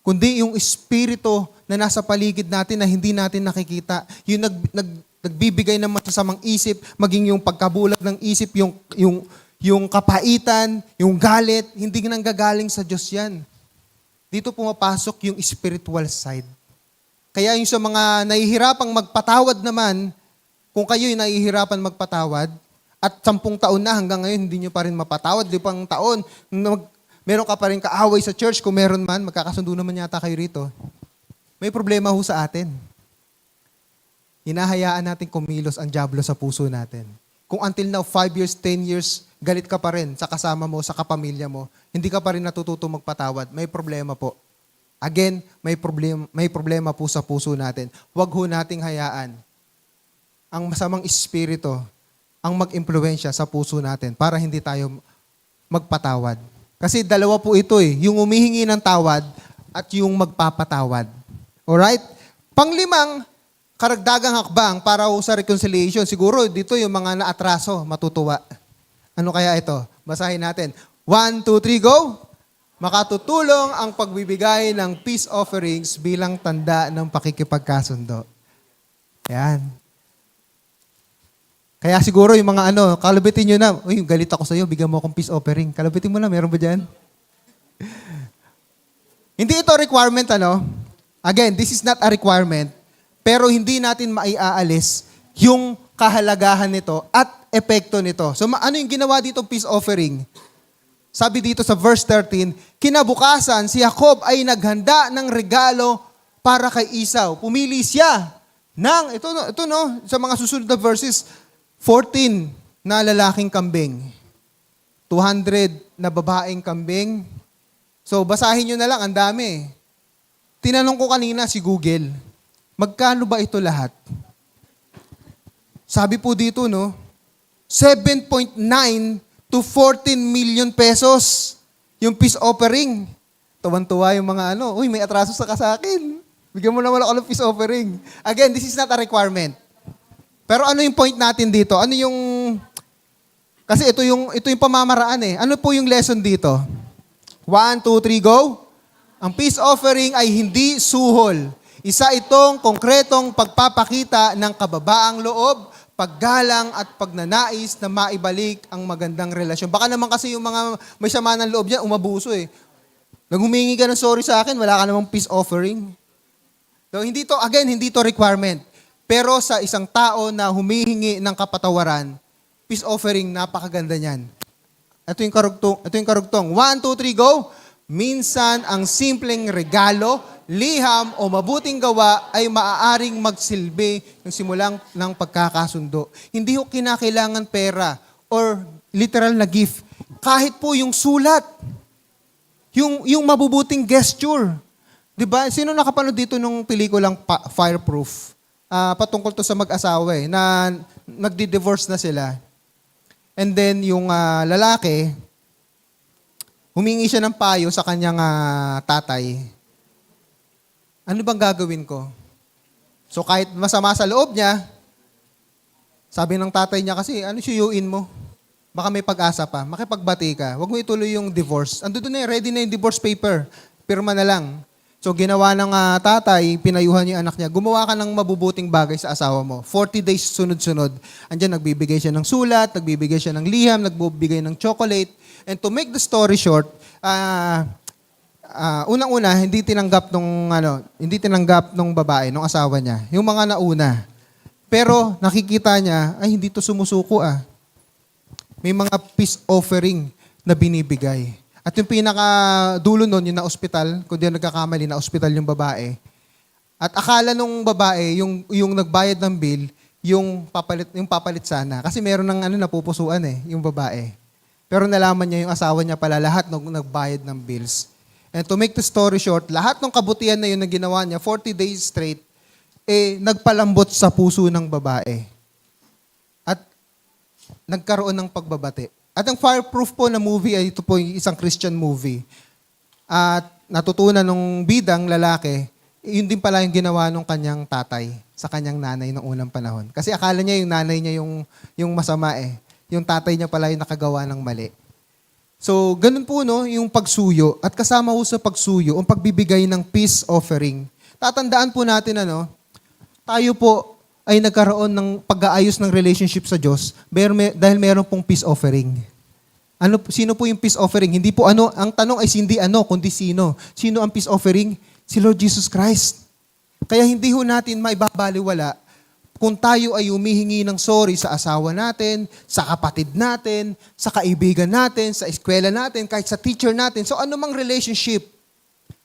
Kundi yung espiritu na nasa paligid natin na hindi natin nakikita. Yung nagbibigay ng masasamang isip, maging yung pagkabulag ng isip, yung kapaitan, yung galit, hindi nanggagaling sa Diyos yan. Dito pumapasok yung spiritual side. Kaya yung sa mga nahihirapang magpatawad naman, kung kayo'y nahihirapan magpatawad, at 10 taon na hanggang ngayon, hindi nyo pa rin mapatawad, 5 taon, meron ka pa rin kaaway sa church, kung meron man, magkakasundo naman yata kayo rito. May problema ho sa atin. Hinahayaan natin kumilos ang dyablo sa puso natin. Kung until now, 5 years, 10 years, galit ka pa rin sa kasama mo, sa kapamilya mo, hindi ka pa rin natututo magpatawad, may problema po. Again, may problema po sa puso natin. Huwag ho nating hayaan ang masamang espiritu ang mag-impluwensya sa puso natin para hindi tayo magpatawad. Kasi dalawa po ito yung humihingi ng tawad at yung magpapatawad. Alright? Panglimang, karagdagang hakbang para sa reconciliation. Siguro dito yung mga naatraso, matutuwa. Ano kaya ito? Basahin natin. 1, 2, 3, go! Makatutulong ang pagbibigay ng peace offerings bilang tanda ng pakikipagkasundo. Yan. Kaya siguro yung mga kalabitin nyo na, uy, galit ako sa'yo, bigyan mo akong peace offering. Kalabitin mo na, meron ba dyan? Hindi ito requirement, Again, this is not a requirement, pero hindi natin maiaalis yung kahalagahan nito at epekto nito. So, ano yung ginawa dito peace offering? Sabi dito sa verse 13, kinabukasan si Jacob ay naghanda ng regalo para kay Esau. Pumili siya ng, sa mga susunod na verses, 14 na lalaking kambing. 200 na babaeng kambing. So, basahin nyo na lang, ang dami. Tinanong ko kanina si Google, magkano ba ito lahat? Sabi po dito, 7.9 to 14 million pesos yung peace offering. Tuwan-tuwa yung mga uy, may atraso sa kasakin. Bigyan mo naman ako ng peace offering. Again, this is not a requirement. Pero ano yung point natin dito? Kasi ito yung pamamaraan eh. Ano po yung lesson dito? 1, 2, 3, go! Ang peace offering ay hindi suhol. Isa itong konkretong pagpapakita ng kababaang loob, paggalang at pagnanais na maibalik ang magandang relasyon. Baka naman kasi yung mga may sama ng loob dyan, umabuso eh. Nang humingi ka ng sorry sa akin, wala ka namang peace offering. So, hindi to requirement. Pero sa isang tao na humihingi ng kapatawaran, peace offering, napakaganda niyan. Ito yung karugtong. 1, 2, 3, go! Minsan, ang simpleng regalo, liham o mabuting gawa ay maaaring magsilbi ng simulang ng pagkakasundo. Hindi ho kinakailangan pera or literal na gift. Kahit po yung sulat, yung mabubuting gesture. Diba? Sino nakapanood dito nung pelikulang Fireproof? Patungkol to sa mag-asawa na nagdi-divorce na sila. And then yung lalaki, humingi siya ng payo sa kanyang tatay. Ano bang gagawin ko? So kahit masama sa loob niya, sabi ng tatay niya kasi, suyuin mo? Baka may pag-asa pa. Makipagbati ka. Huwag mo ituloy yung divorce. Ando doon ready na yung divorce paper. Pirma na lang. So ginawa ng tatay, pinayuhan niya yung anak niya, gumawa ka ng mabubuting bagay sa asawa mo. 40 days sunod-sunod. Andiyan, nagbibigay siya ng sulat, nagbibigay siya ng liham, nagbibigay ng chocolate. And to make the story short, unang-una, hindi tinanggap nung babae, nung asawa niya. Yung mga nauna. Pero nakikita niya, ay hindi to sumusuko May mga peace offering na binibigay. At yung pinaka-dulo nun, yung na-ospital, kung di nagkakamali, na-ospital yung babae. At akala nung babae, yung nagbayad ng bill, yung papalit sana. Kasi meron ng napupusuan yung babae. Pero nalaman niya yung asawa niya pala lahat nung nagbayad ng bills. And to make the story short, lahat ng kabutihan na yun na ginawa niya, 40 days straight, nagpalambot sa puso ng babae. At nagkaroon ng pagbabati. At ang Fireproof po na movie ay ito po yung isang Christian movie. At natutunan nung bidang lalaki, yun din pala yung ginawa nung kanyang tatay sa kanyang nanay noong unang panahon. Kasi akala niya yung nanay niya yung masama Yung tatay niya pala yung nakagawa ng mali. So, ganun po yung pagsuyo. At kasama po sa pagsuyo, ang pagbibigay ng peace offering. Tatandaan po natin tayo po ay nagkaroon ng pag-aayos ng relationship sa Diyos dahil meron pong peace offering. Sino po yung peace offering? Hindi po ang tanong ay hindi kundi sino. Sino ang peace offering? Si Lord Jesus Christ. Kaya hindi ho natin maibabaliwala kung tayo ay humihingi ng sorry sa asawa natin, sa kapatid natin, sa kaibigan natin, sa eskwela natin, kahit sa teacher natin. So anumang relationship,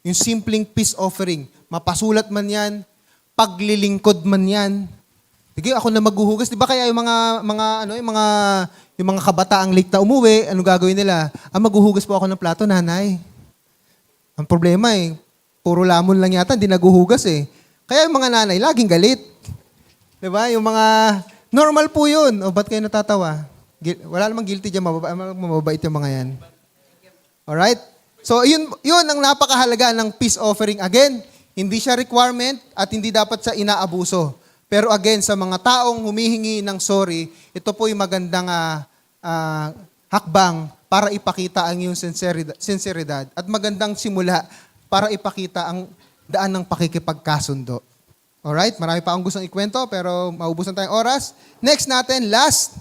yung simpleng peace offering, mapasulat man yan, paglilingkod man yan. Sige, ako na maghuhugas. Di ba kaya yung mga kabataang late na umuwi, ano gagawin nila? Maghuhugas po ako ng plato, nanay. Ang problema puro lamon lang yata, hindi naguhugas Kaya yung mga nanay, laging galit. Di ba? Yung mga, normal po yun. O ba't kayo natatawa? Wala namang guilty dyan, mababait yung mga yan. Alright? So, yun ang napakahalaga ng peace offering. Again, hindi siya requirement at hindi dapat sa inaabuso. Pero again, sa mga taong humihingi ng sorry, ito po yung magandang hakbang para ipakita ang iyong sinseridad at magandang simula para ipakita ang daan ng pakikipagkasundo. Alright, marami pa akong gustong ikwento pero maubusan tayong oras. Next natin, last.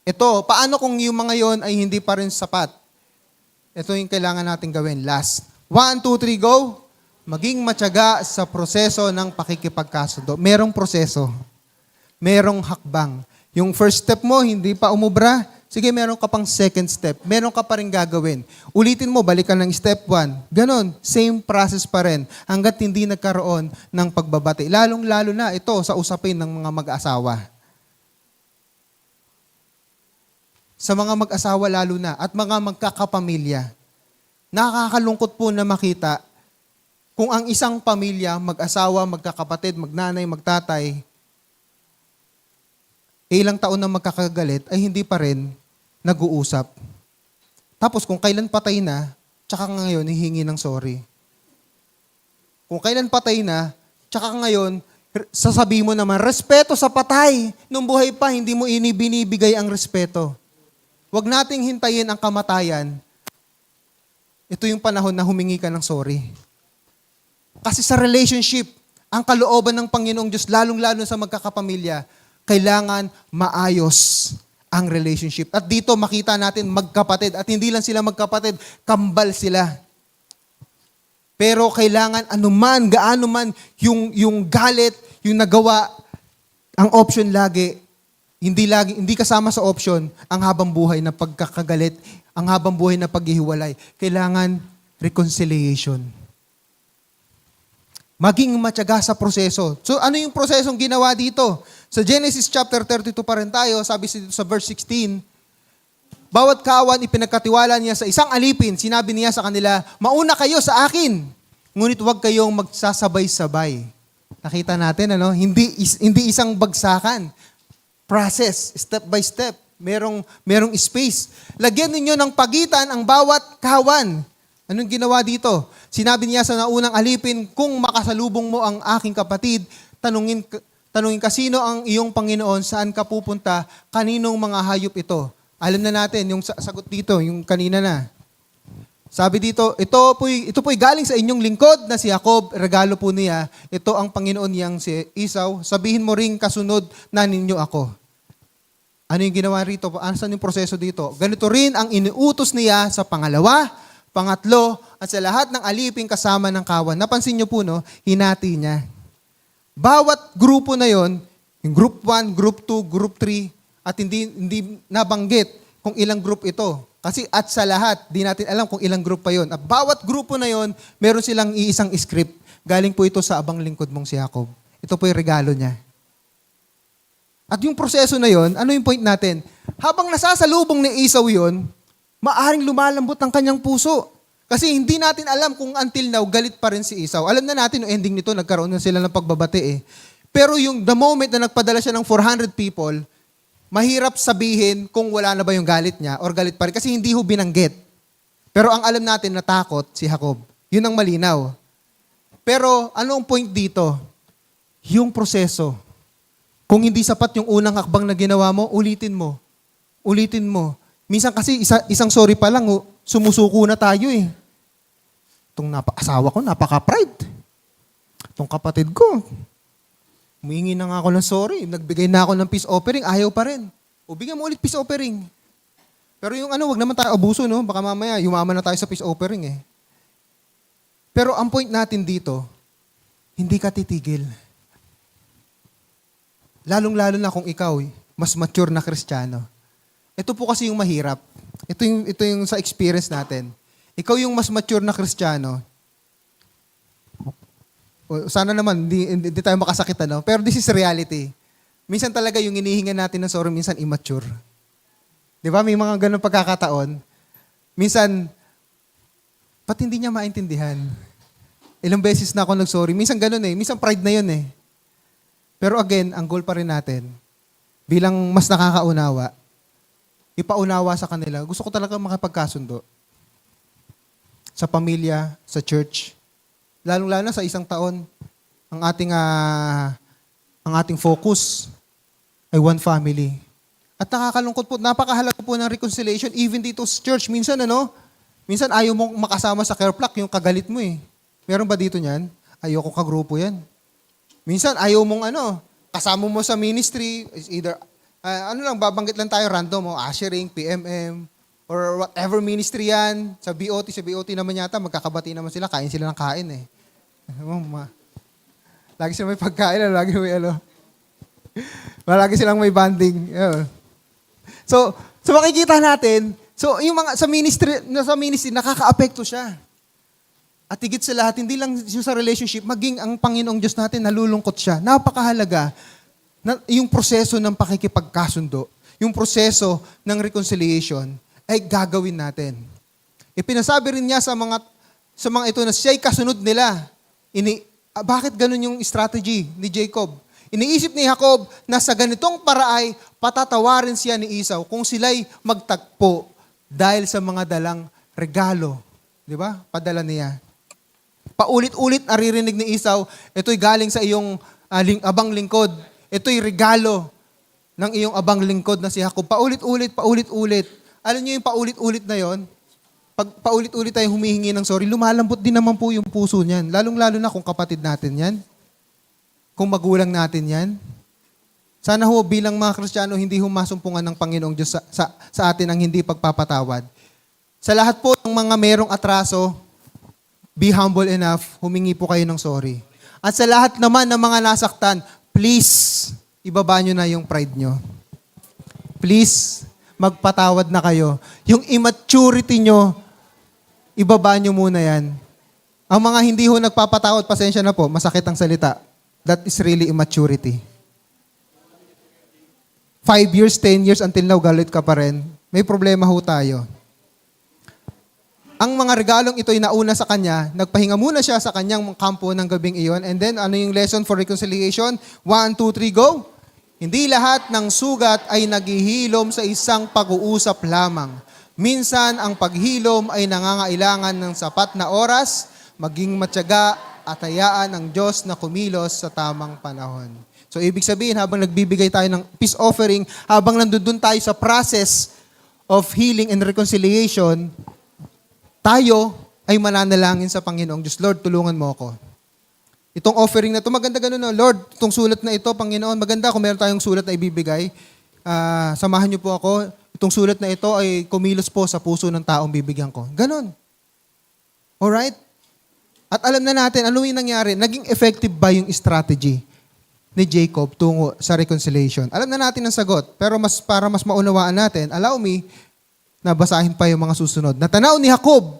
Ito, paano kung yung mga yon ay hindi pa rin sapat? Ito yung kailangan natin gawin. Last. 1, 2, 3, go. Maging matyaga sa proseso ng pakikipagkasundo. Merong proseso. Merong hakbang. Yung first step mo, hindi pa umubra. Sige, meron ka pang second step. Meron ka pa rin gagawin. Ulitin mo, balikan ng step 1. Ganon, same process pa rin. Hanggat hindi nagkaroon ng pagbabati. Lalong-lalo na ito sa usapin ng mga mag-asawa. Sa mga mag-asawa lalo na at mga magkakapamilya. Nakakalungkot po na makita kung ang isang pamilya, mag-asawa, magkakapatid, magnanay, magtatay, ilang taon na magkakagalit ay hindi pa rin nag-uusap. Tapos kung kailan patay na, tsaka ngayon hihingi ng sorry. Kung kailan patay na, tsaka ngayon, sasabihin mo naman, respeto sa patay. Nung buhay pa, hindi mo binibigay ang respeto. Huwag nating hintayin ang kamatayan. Ito yung panahon na humingi ka ng sorry. Kasi sa relationship, ang kalooban ng Panginoong Diyos, lalong-lalo sa magkakapamilya, kailangan maayos ang relationship. At dito makita natin magkapatid. At hindi lang sila magkapatid, kambal sila. Pero kailangan anuman, gaano man, yung galit, yung nagawa, ang option lagi, hindi kasama sa option ang habang buhay na pagkakagalit, ang habang buhay na paghihiwalay. Kailangan reconciliation. Maging matyaga sa proseso. So ano yung prosesong ginawa dito? Sa Genesis chapter 32 pa rin tayo, sabi dito sa verse 16, bawat kawan ipinagkatiwala niya sa isang alipin, sinabi niya sa kanila, mauna kayo sa akin, ngunit huwag kayong magsasabay-sabay. Nakita natin, hindi isang bagsakan. Process, step by step. Merong space. Lagyan ninyo ng pagitan ang bawat kawan. Anong ginawa dito? Sinabi niya sa naunang alipin, kung makasalubong mo ang aking kapatid, tanungin ka sino ang iyong Panginoon, saan ka pupunta, kaninong mga hayop ito. Alam na natin yung sagot dito, yung kanina na. Sabi dito, ito po'y galing sa inyong lingkod na si Jacob, regalo po niya. Ito ang Panginoon niyang si Esau. Sabihin mo ring kasunod na ninyo ako. Ano yung ginawa rito? Saan yung proseso dito? Ganito rin ang iniutos niya sa pangalawa, pangatlo, at sa lahat ng alipin kasama ng kawan. Napansin niyo po, hinati niya. Bawat grupo na yon, yung group 1, group 2, group 3, at hindi nabanggit kung ilang group ito. Kasi at sa lahat, di natin alam kung ilang group pa yon. At bawat grupo na yon, meron silang iisang script. Galing po ito sa abang lingkod mong si Jacob. Ito po yung regalo niya. At yung proseso na yon, ano yung point natin? Habang nasasalubong ni Esau yon, maaring lumalambot ang kanyang puso. Kasi hindi natin alam kung until now, galit pa rin si Esau. Alam na natin, yung ending nito, nagkaroon na sila ng pagbabati eh. Pero yung the moment na nagpadala siya ng 400 people, mahirap sabihin kung wala na ba yung galit niya or galit pa rin. Kasi hindi ho binanggit. Pero ang alam natin, natakot si Jacob. Yun ang malinaw. Pero ano ang point dito? Yung proseso. Kung hindi sapat yung unang hakbang na ginawa mo, ulitin mo. Ulitin mo. Minsan kasi isang sorry pa lang, sumusuko na tayo eh. Itong asawa ko, napaka-pride. Itong kapatid ko, humingi na nga ako ng sorry. Nagbigay na ako ng peace offering, ayaw pa rin. O bigyan mo ulit peace offering. Pero yung wag naman tayo abuso, no? Baka mamaya, yumaman na tayo sa peace offering eh. Pero ang point natin dito, hindi ka titigil. Lalong-lalo na kung ikaw, mas mature na Kristiyano. Ito po kasi yung mahirap. Ito yung sa experience natin. Ikaw yung mas mature na Kristiyano. Sana naman, hindi tayo makasakit, Pero this is reality. Minsan talaga yung inihinga natin ng sorry, minsan immature. Di ba? May mga ganun pagkakataon. Minsan, ba't hindi niya maintindihan? Ilang beses na ako nag-sorry. Minsan ganun eh. Minsan pride na yun eh. Pero again, ang goal pa rin natin, bilang mas nakakaunawa, ipaunawa sa kanila. Gusto ko talaga makapagkasundo. Sa pamilya, sa church. Lalong-lalo na sa isang taon, ang ating focus ay one family. At nakakalungkot po, napakahalaga po ng reconciliation even dito sa church. Minsan minsan ayaw mo makasama sa care flock, yung kagalit mo eh. Meron ba dito niyan? Ayoko kagrupo yan. Minsan ayaw mong kasama mo sa ministry, is either, babanggit lang tayo random, ushering, PMM, or whatever ministry yan. Sa BOT naman yata, magkakabati naman sila, kain sila ng kain eh. Lagi silang may pagkain, lagi lagi silang may banding. So makikita natin, yung mga sa ministry nakaka-apekto siya. At higit sa lahat, hindi lang yung sa relationship, maging ang Panginoong Diyos natin nalulungkot siya. Napakahalaga na yung proseso ng pakikipagkasundo, yung proseso ng reconciliation ay gagawin natin. Ipinasabi rin niya sa mga ito na siya'y kasunod nila. Bakit ganun yung strategy ni Jacob? Iniisip ni Jacob na sa ganitong paraay, patatawarin siya ni Esau kung sila'y magtagpo dahil sa mga dalang regalo. Di ba? Padala niya. Paulit-ulit naririnig ni Esau, ito'y galing sa iyong abang lingkod. Ito'y regalo ng iyong abang lingkod na si Jacob. Paulit-ulit. Alam niyo yung paulit-ulit na yon? Pag paulit-ulit tayo humihingi ng sorry, lumalambot din naman po yung puso niyan. Lalong-lalo na kung kapatid natin yan. Kung magulang natin yan. Sana ho bilang mga Kristiyano, hindi humasumpungan ng Panginoong Diyos sa atin ang hindi pagpapatawad. Sa lahat po ng mga merong atraso, be humble enough, humingi po kayo ng sorry. At sa lahat naman ng mga nasaktan, please, ibaba nyo na yung pride nyo. Please, magpatawad na kayo. Yung immaturity nyo, ibaba nyo muna yan. Ang mga hindi ho nagpapatawad, pasensya na po, masakit ang salita. That is really immaturity. 5 years, 10 years, until now, galit ka pa rin. May problema ho tayo. Ang mga regalong ito'y nauna sa kanya, nagpahinga muna siya sa kanyang kampo ng gabing iyon, and then ano yung lesson for reconciliation? 1, 2, 3, go! Hindi lahat ng sugat ay naghihilom sa isang pag-uusap lamang. Minsan, ang paghilom ay nangangailangan ng sapat na oras, maging matyaga at hayaan ng Diyos na kumilos sa tamang panahon. So, ibig sabihin, habang nagbibigay tayo ng peace offering, habang nandun tayo sa process of healing and reconciliation, tayo ay mananalangin sa Panginoong Diyos. Lord, tulungan mo ako. Itong offering na ito, maganda ganun. No? Lord, itong sulat na ito, Panginoon, maganda kung meron tayong sulat na ibibigay. Samahan niyo po ako. Itong sulat na ito ay kumilos po sa puso ng taong bibigyan ko. Ganun. Alright? At alam na natin, ano yung nangyari? Naging effective ba yung strategy ni Jacob tungo sa reconciliation? Alam na natin ang sagot. Pero para mas maunawaan natin, allow me na basahin pa yung mga susunod. Natanaw ni Jacob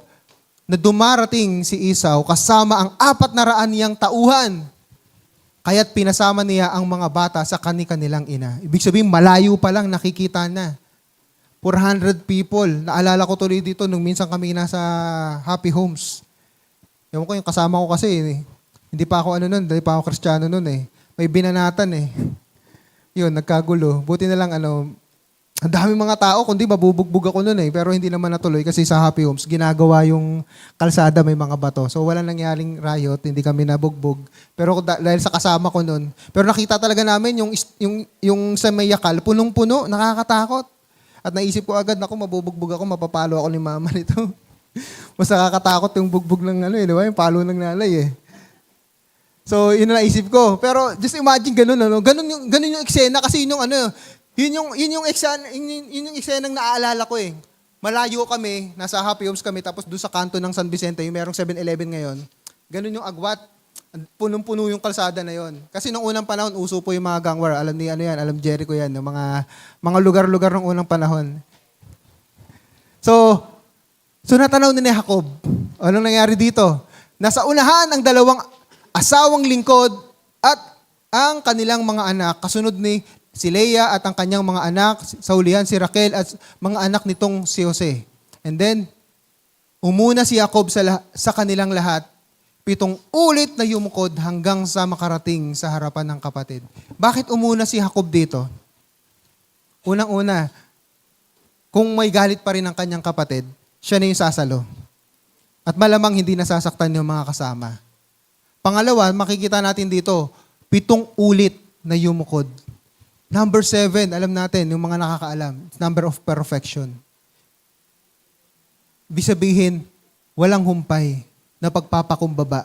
na dumarating si Esau kasama ang 400 niyang tauhan. Kaya't pinasama niya ang mga bata sa kanilang ina. Ibig sabihin, malayo pa lang nakikita na. 400 people. Naalala ko tuloy dito nung minsan kami nasa Happy Homes. Ewan ko, yung kasama ko kasi, hindi pa ako hindi pa ako Kristiyano nun eh. May binanatan eh. Yun, nagkagulo. Buti na lang ang dami mga tao, kundi mabubugbog ako nun eh. Pero hindi naman natuloy kasi sa Happy Homes, ginagawa yung kalsada may mga bato. So wala nangyaring riot, hindi kami nabugbog. Pero dahil sa kasama ko nun, pero nakita talaga namin yung sa may yakal, punong-puno, nakakatakot. At naisip ko agad, mabubugbog ako, mapapalo ako ni mama nito. Mas nakakatakot yung bugbog ng di ba? Yung palo ng nanay eh. So yun na naisip ko. Pero just imagine ganun, ganun yung eksena kasi yun yung eksenang naaalala ko eh. Malayo kami, nasa Happy Homes kami, tapos doon sa kanto ng San Vicente, yung merong 7-Eleven ngayon. Ganun yung agwat. Punong-puno yung kalsada na yon. Kasi nung unang panahon, uso po yung mga gang war. Alam ni alam Jericho yan, yung mga lugar-lugar ng unang panahon. So natanaw ni Jacob. Anong nangyari dito? Nasa unahan ang dalawang asawang lingkod at ang kanilang mga anak, kasunod ni si Leah at ang kanyang mga anak, sa ulihan si Raquel at mga anak nitong si Jose. And then, umuna si Jacob sa kanilang lahat, 7 ulit na yumukod hanggang sa makarating sa harapan ng kapatid. Bakit umuna si Jacob dito? Unang-una, kung may galit pa rin ang kanyang kapatid, siya na yung sasalo. At malamang hindi nasasaktan yung mga kasama. Pangalawa, makikita natin dito, 7 ulit na yumukod. Number 7, alam natin, yung mga nakakaalam, number of perfection. Ibig sabihin, walang humpay na pagpapakumbaba.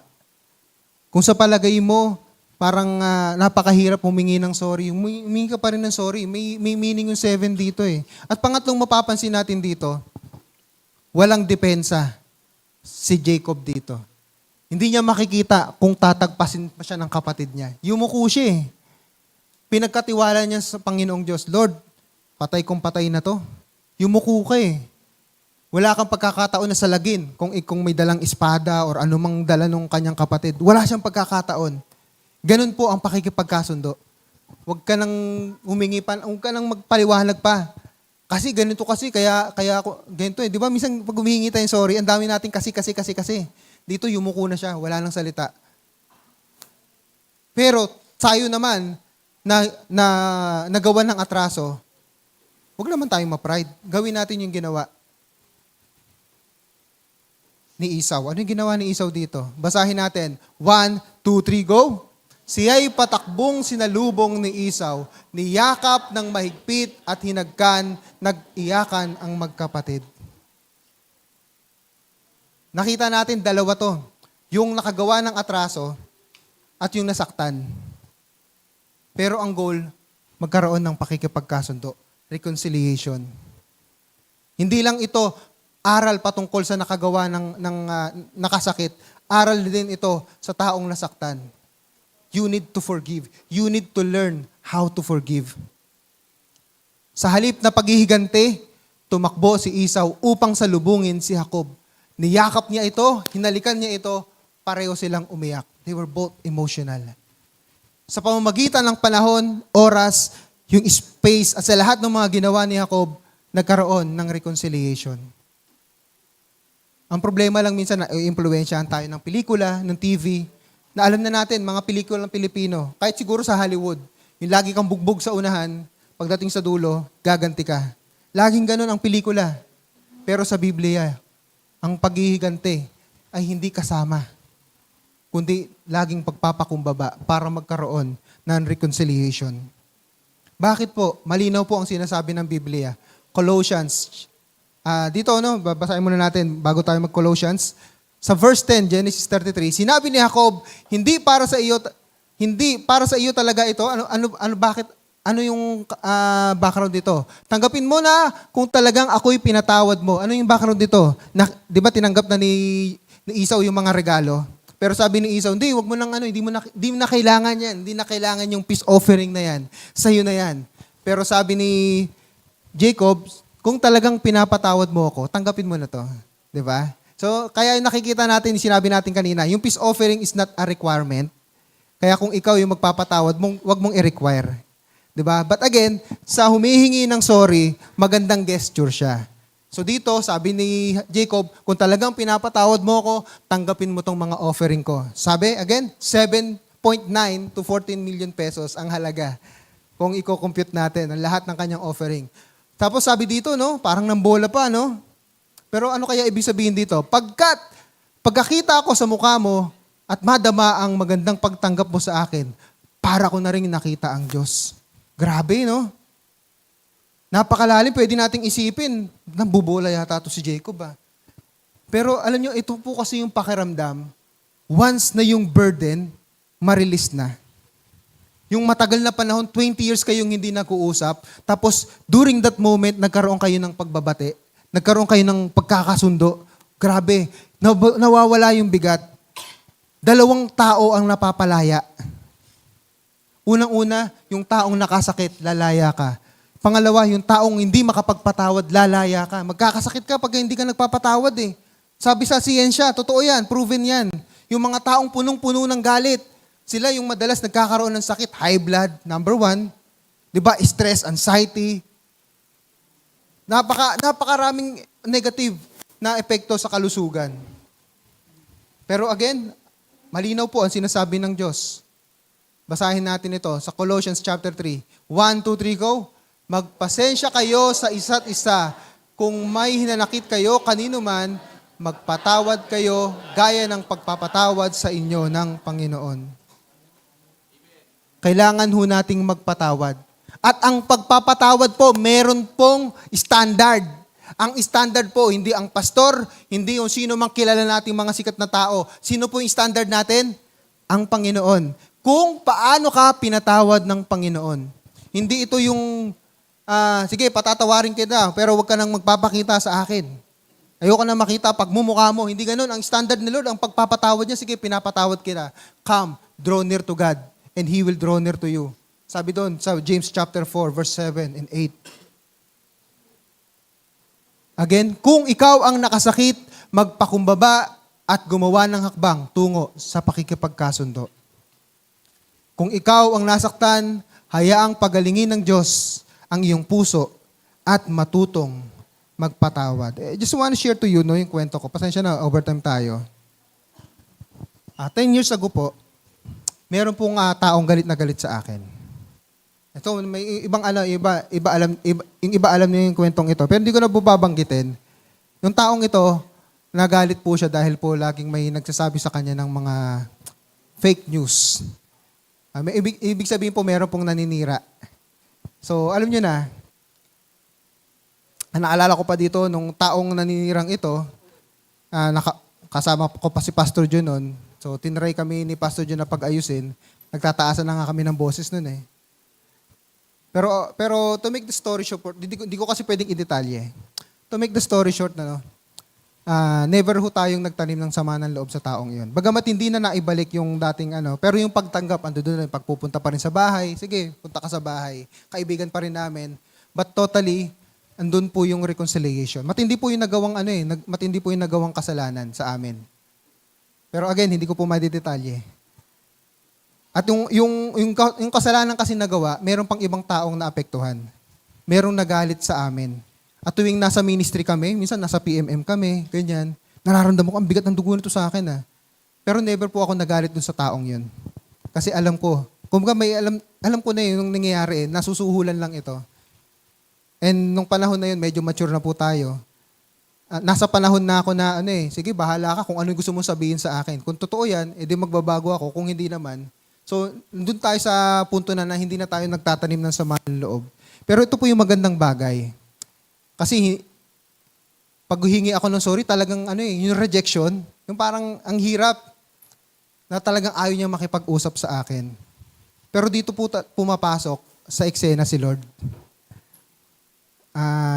Kung sa palagay mo, parang napakahirap humingi ng sorry, humingi ka pa rin ng sorry. May meaning yung 7 dito eh. At pangatlong mapapansin natin dito, walang depensa si Jacob dito. Hindi niya makikita kung tatagpasin pa siya ng kapatid niya. Yumuko siya eh. Pinagkatiwala niya sa Panginoong Diyos, Lord, patay kong patay na to. Yumuko ka eh. Wala kang pagkakataon na salagin kung may dalang espada or anumang dala ng kanyang kapatid. Wala siyang pagkakataon. Ganun po ang pakikipagkasundo. Huwag ka nang humingi pa, huwag ka nang magpaliwanag pa. Kasi ganito kasi, kaya ako, ganito eh. Di ba minsan pag humihingi tayo sorry, ang dami natin kasi. Dito yumuko na siya, wala nang salita. Pero tayo naman, na nagawa ng atraso, huwag naman tayong ma-pride. Gawin natin yung ginawa ni Esau. Ano yung ginawa ni Esau dito? Basahin natin. 1, 2, 3, go! Siya'y patakbong sinalubong ni Esau, niyakap ng mahigpit at hinagkan, nag-iyakan ang magkapatid. Nakita natin dalawa to. Yung nakagawa ng atraso at yung nasaktan. Pero ang goal, magkaroon ng pakikipagkasundo. Reconciliation. Hindi lang ito aral patungkol sa nakagawa ng nakasakit. Aral din ito sa taong nasaktan. You need to forgive. You need to learn how to forgive. Sa halip na paghihigante, tumakbo si Esau upang salubungin si Jacob. Niyakap niya ito, hinalikan niya ito, pareho silang umiyak. They were both emotional. Sa pamamagitan ng panahon, oras, yung space, at sa lahat ng mga ginawa ni Jacob, nagkaroon ng reconciliation. Ang problema lang minsan na i-impluwensyahan tayo ng pelikula, ng TV, na alam na natin, mga pelikula ng Pilipino, kahit siguro sa Hollywood, yung lagi kang bugbog sa unahan, pagdating sa dulo, gaganti ka. Laging ganun ang pelikula. Pero sa Biblia, ang paghihiganti ay hindi kasama, kundi laging pagpapakumbaba para magkaroon ng reconciliation. Bakit po? Malinaw po ang sinasabi ng Biblia. Colossians. Dito, babasahin muna natin bago tayo mag-Colossians. Sa verse 10, Genesis 33, sinabi ni Jacob, hindi para sa iyo talaga ito. Bakit? Ano yung background dito? Tanggapin mo na kung talagang ako'y pinatawad mo. Ano yung background dito? Di ba tinanggap na ni Esau yung mga regalo? Pero sabi ni Esau, wag mo nang hindi mo na kailangan yan. Hindi na kailangan yung peace offering na yan. Sa'yo na yan. Pero sabi ni Jacob, kung talagang pinapatawad mo ako, tanggapin mo na to. Di ba? So, kaya nakikita natin, sinabi natin kanina, yung peace offering is not a requirement. Kaya kung ikaw yung magpapatawad, wag mong i-require. Diba? But again, sa humihingi ng sorry, magandang gesture siya. So dito, sabi ni Jacob, kung talagang pinapatawad mo ako, tanggapin mo tong mga offering ko. Sabi, again, 7.9 to 14 million pesos ang halaga kung i-compute natin ang lahat ng kanyang offering. Tapos sabi dito, parang nambola pa, Pero ano kaya ibig sabihin dito? Pagkakita ako sa mukha mo at madama ang magandang pagtanggap mo sa akin, para ko na rin nakita ang Diyos. Grabe, Napakalalim, pwede nating isipin. Nambubola yata ito si Jacob, Pero alam nyo, ito po kasi yung pakiramdam, once na yung burden, ma-release na. Yung matagal na panahon, 20 years kayong hindi nag-uusap, tapos during that moment, nagkaroon kayo ng pagbabate, nagkaroon kayo ng pagkakasundo. Grabe, nawawala yung bigat. 2 tao ang napapalaya. Unang-una, yung taong nakasakit, lalaya ka. Pangalawa, yung taong hindi makapagpatawad, lalaya ka. Magkakasakit ka pag hindi ka nagpapatawad eh. Sabi sa siyensya, totoo yan, proven yan. Yung mga taong punong-puno ng galit, sila yung madalas nagkakaroon ng sakit, high blood, number 1. Diba? Stress, anxiety. Napakaraming negative na epekto sa kalusugan. Pero again, malinaw po ang sinasabi ng Diyos. Basahin natin ito sa Colossians chapter 3. 1, 2, 3, go. Magpasensya kayo sa isa't isa. Kung may hinanakit kayo kanino man, magpatawad kayo gaya ng pagpapatawad sa inyo ng Panginoon. Kailangan ho nating magpatawad. At ang pagpapatawad po, meron pong standard. Ang standard po, hindi ang pastor, hindi yung sino mang kilala nating mga sikat na tao. Sino po yung standard natin? Ang Panginoon. Kung paano ka pinatawad ng Panginoon. Hindi ito yung, sige, patatawarin kita, pero huwag ka nang magpapakita sa akin. Ayoko na makita pagmumukha mo. Hindi ganun. Ang standard ni Lord, ang pagpapatawad niya, sige, pinapatawad kita. Come, draw near to God, and He will draw near to you. Sabi doon sa James chapter 4, verse 7 and 8. Again, kung ikaw ang nakasakit, magpakumbaba at gumawa ng hakbang tungo sa pakikipagkasundo. Kung ikaw ang nasaktan, hayaang pagalingin ng Diyos ang iyong puso at matutong magpatawad. Just want to share to you yung kwento ko. Pasensya na, overtime tayo. 10 years ago po, meron pong taong galit na galit sa akin. Ito, may ibang yung iba alam niyo yung kwentong ito. Pero hindi ko na bubabanggitin. Yung taong ito, nagalit po siya dahil po laging may nagsasabi sa kanya ng mga fake news. May ibig sabihin po, meron pong naninira. So, alam niyo na, naalala ko pa dito, nung taong naninirang ito, kasama ko pa si Pastor John noon. So, tinry kami ni Pastor John na pag-ayusin. Nagtataasan na nga kami ng boses noon eh. Pero to make the story short, di ko kasi pwedeng i-detalye. To make the story short never ho tayong nagtanim ng sama ng loob sa taong iyon. Bagamat hindi na naibalik yung dating pero yung pagtanggap, ando doon, pagpupunta pa rin sa bahay, sige, punta ka sa bahay, kaibigan pa rin namin. But totally, andun po yung reconciliation. Matindi po yung nagawang kasalanan sa amin. Pero again, hindi ko po madidetalye. At yung kasalanan kasi nagawa, meron pang ibang taong naapektuhan. Merong nagalit sa amin. At tuwing nasa ministry kami, minsan nasa PMM kami, ganyan, nararamdaman ko, ang bigat ng dugo nito sa akin. Pero never po ako nagalit dun sa taong yun. Kasi alam ko, kumbaga alam ko na yun, nung nangyayari, nasusuhulan lang ito. And nung panahon na yun, medyo mature na po tayo. Nasa panahon na ako na, sige, bahala ka kung ano gusto mong sabihin sa akin. Kung totoo yan, edi magbabago ako. Kung hindi naman, so, doon tayo sa punto na hindi na tayo nagtatanim ng sama ng loob. Pero ito po yung magandang bagay. Kasi, pag huhingi ako ng sorry, talagang yung rejection, yung parang ang hirap na talagang ayaw niya makipag-usap sa akin. Pero dito po pumapasok sa eksena si Lord.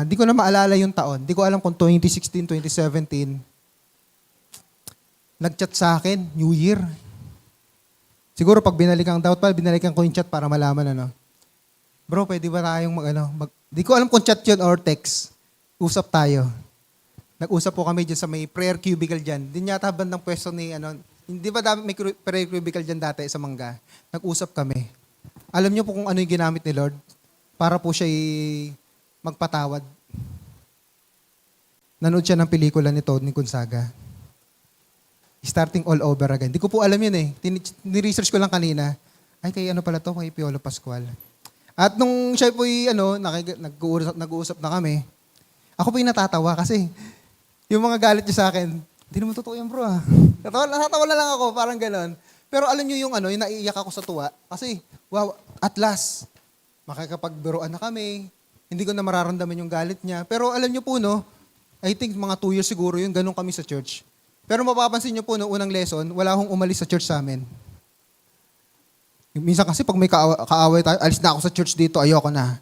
Di ko na maalala yung taon. Di ko alam kung 2016, 2017. Nag-chat sa akin, New Year. Siguro pag binalikan ko yung chat para malaman Bro, pwede ba tayong di ko alam kung chat yun or text. Usap tayo. Nag-usap po kami dyan sa may prayer cubicle dyan. Din yata bandang pwesto ni hindi ba may prayer cubicle dyan dati sa Mangga? Nag-usap kami. Alam niyo po kung ano yung ginamit ni Lord para po siya magpatawad. Nanood siya ng pelikula ni Tony Gonzaga. Starting all over again. Di ko po alam yun eh. Ni-research ko lang kanina. Ay, kay pala to? Kay Piolo Pascual. At nung siya po nag-uusap na kami, ako po yung natatawa kasi yung mga galit niya sa akin, hindi naman totoo yan bro Natatawa na lang ako, parang ganon. Pero alam niyo yung yung naiiyak ako sa tuwa. Kasi, wow, at last, makakapagbiruan na kami. Hindi ko na mararamdaman yung galit niya. Pero alam niyo po I think mga 2 years siguro yun, ganon kami sa church. Pero mapapansin niyo po, noong unang lesson, wala akong umalis sa church sa amin. Minsan kasi pag may kaaway tayo, alis na ako sa church dito, ayoko na.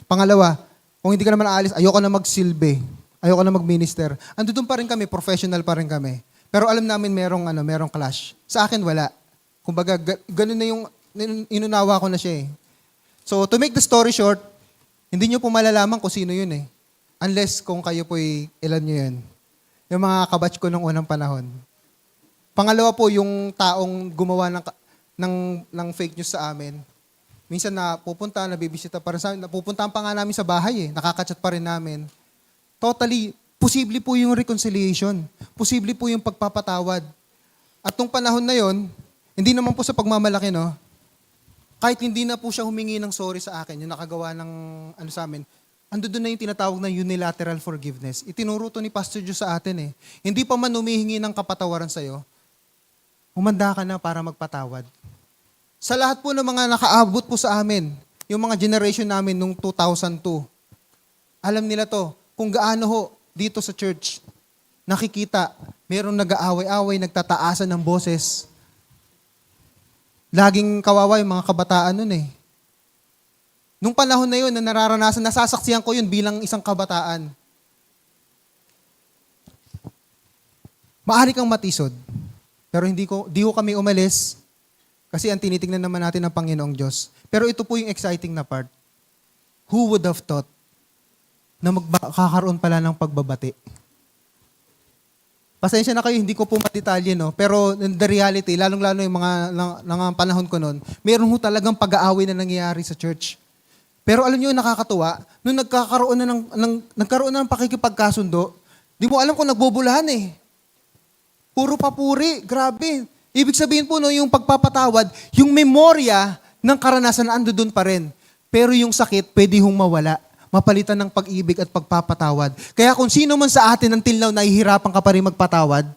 Pangalawa, kung hindi ka naman aalis, ayoko na magsilbi. Ayoko na mag-minister. Andun pa rin kami, professional pa rin kami. Pero alam namin merong clash. Sa akin, wala. Kumbaga, ganun na yung, inunawa ko na siya eh. So, to make the story short, hindi niyo po malalaman kung sino yun eh. Unless kung kayo po ilan niyo yun. Yung mga kabatch ko nung unang panahon. Pangalawa po, yung taong gumawa ng fake news sa amin. Minsan nabibisita pa rin sa amin. Napupuntahan pa nga namin sa bahay eh. Nakaka-chat pa rin namin. Totally, posible po yung reconciliation. Posible po yung pagpapatawad. At nung panahon na yon, hindi naman po sa pagmamalaki, kahit hindi na po siya humingi ng sorry sa akin, yung nakagawa ng sa amin, ando doon na yung tinatawag na unilateral forgiveness. Itinuro to ni Pastor Joe sa atin eh. Hindi pa man humihingi ng kapatawaran sa'yo, humanda ka na para magpatawad. Sa lahat po ng mga nakaabot po sa amin, yung mga generation namin nung 2002, alam nila to, kung gaano ho dito sa church, nakikita, merong nag-aaway-away, nagtataasan ng boses. Laging kawawa yung mga kabataan nun eh. Nung panahon na yun, na nararanasan, nasasaksihan ko yun bilang isang kabataan. Maaari kang matisod, pero di ko kami umalis kasi ang tinitingnan naman natin ng Panginoong Diyos. Pero ito po yung exciting na part. Who would have thought na magkakaroon pala ng pagbabati? Pasensya na kayo, hindi ko po matitalye, no? Pero in the reality, lalong-lalo yung mga panahon ko noon, meron ho talagang pag-aaway na nangyayari sa church. Pero alam niyo, nakakatuwa, nung nagkaroon na ng pakikipagkasundo, di mo alam kung nagbubulahan eh. Puro papuri, grabe. Ibig sabihin po, no, yung pagpapatawad, yung memorya ng karanasan ando doon pa rin. Pero yung sakit, pwede hong mawala. Mapalitan ng pag-ibig at pagpapatawad. Kaya kung sino man sa atin until now nahihirapan ka pa rin magpatawad,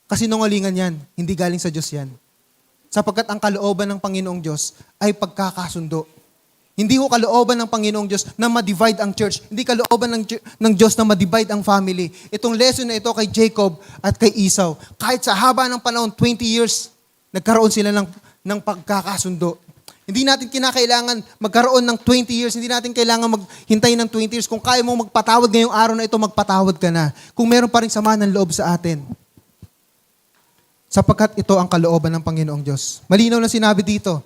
kasi nungalingan yan, hindi galing sa Diyos yan. Sapagkat ang kalooban ng Panginoong Diyos ay pagkakasundo. Hindi ko kalooban ng Panginoong Diyos na ma-divide ang church. Hindi kalooban ng Diyos na ma-divide ang family. Itong lesson na ito kay Jacob at kay Esau, kahit sa haba ng panahon, 20 years, nagkaroon sila ng pagkakasundo. Hindi natin kinakailangan magkaroon ng 20 years. Hindi natin kailangan maghintay ng 20 years. Kung kaya mo magpatawad ngayong araw na ito, magpatawad ka na. Kung meron pa rin sama ng loob sa atin. Sapagkat ito ang kalooban ng Panginoong Diyos. Malinaw na sinabi dito.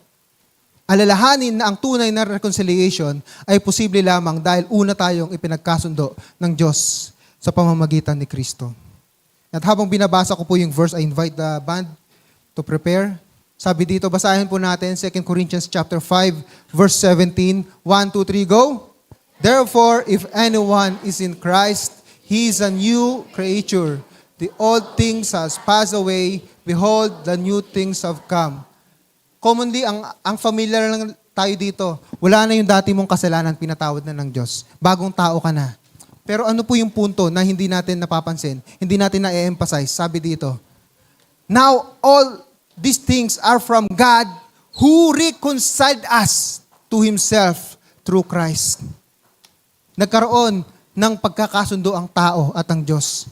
Alalahanin na ang tunay na reconciliation ay posible lamang dahil una tayong ipinagkasundo ng Diyos sa pamamagitan ni Kristo. At habang binabasa ko po yung verse, I invite the band to prepare. Sabi dito, basahin po natin 2 Corinthians chapter 5, verse 17. 1, 2, 3, go! Therefore, if anyone is in Christ, he is a new creature. The old things has passed away. Behold, the new things have come. Commonly, ang familiar lang tayo dito, wala na yung dati mong kasalanan, pinatawad na ng Diyos. Bagong tao ka na. Pero ano po yung punto na hindi natin napapansin? Hindi natin na-emphasize. Sabi dito, now all these things are from God who reconciled us to Himself through Christ. Nagkaroon ng pagkakasundo ang tao at ang Diyos.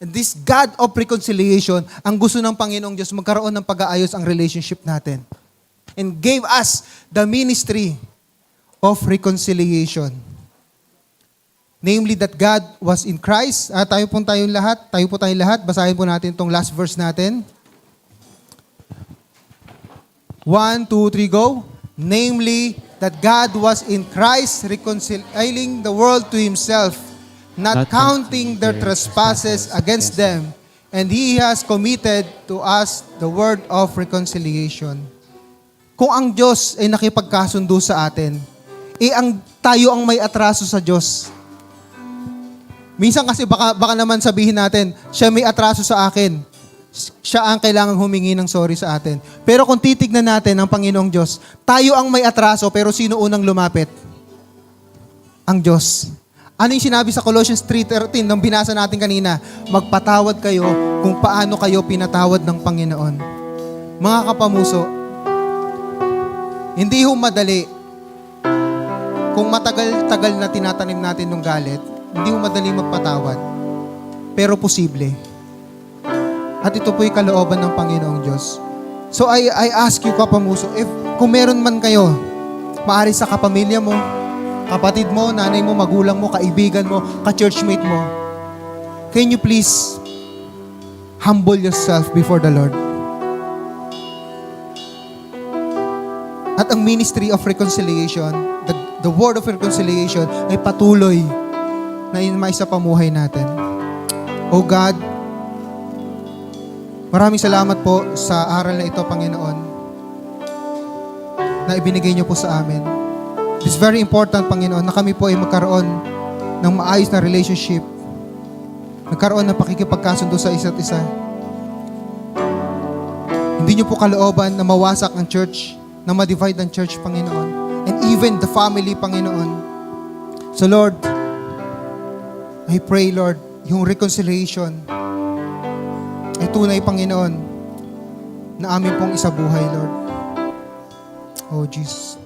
And this God of reconciliation, ang gusto ng Panginoong Diyos, magkaroon ng pag-aayos ang relationship natin. And gave us the ministry of reconciliation. Namely that God was in Christ. Tayo po tayong lahat. Basahin po natin itong last verse natin. 1, 2, 3, go. Namely that God was in Christ reconciling the world to Himself, not counting their trespasses against them, and He has committed to us the word of reconciliation. Kung ang Diyos ay nakipagkasundo sa atin, tayo ang may atraso sa Diyos. Minsan kasi baka naman sabihin natin, siya may atraso sa akin. Siya ang kailangang humingi ng sorry sa atin. Pero kung titignan natin ang Panginoong Diyos, tayo ang may atraso, pero sino unang lumapit? Ang Diyos. Ano yung sinabi sa Colossians 3:13 nung binasa natin kanina? Magpatawad kayo kung paano kayo pinatawad ng Panginoon. Mga kapamuso, hindi ho madali. Kung matagal-tagal na tinatanim natin ng galit, hindi ho madali magpatawad. Pero posible. At ito po yung kalooban ng Panginoong Diyos. So I ask you, kapamuso, kung meron man kayo, maari sa kapamilya mo, kapatid mo, nanay mo, magulang mo, kaibigan mo, ka-churchmate mo, can you please humble yourself before the Lord? At ang ministry of reconciliation, the word of reconciliation ay patuloy na maisapamuhay natin. Oh God, maraming salamat po sa aral na ito, Panginoon, na ibinigay niyo po sa amin. It's very important, Panginoon, na kami po ay magkaroon ng maayos na relationship, magkaroon ng pakikipagkasundo sa isa't isa. Hindi niyo po kalooban na mawasak ang church, na ma-divide ang church, Panginoon, and even the family, Panginoon. So Lord, I pray, Lord, yung reconciliation ay tunay, Panginoon, na amin pong isabuhay, Lord. Oh, Jesus.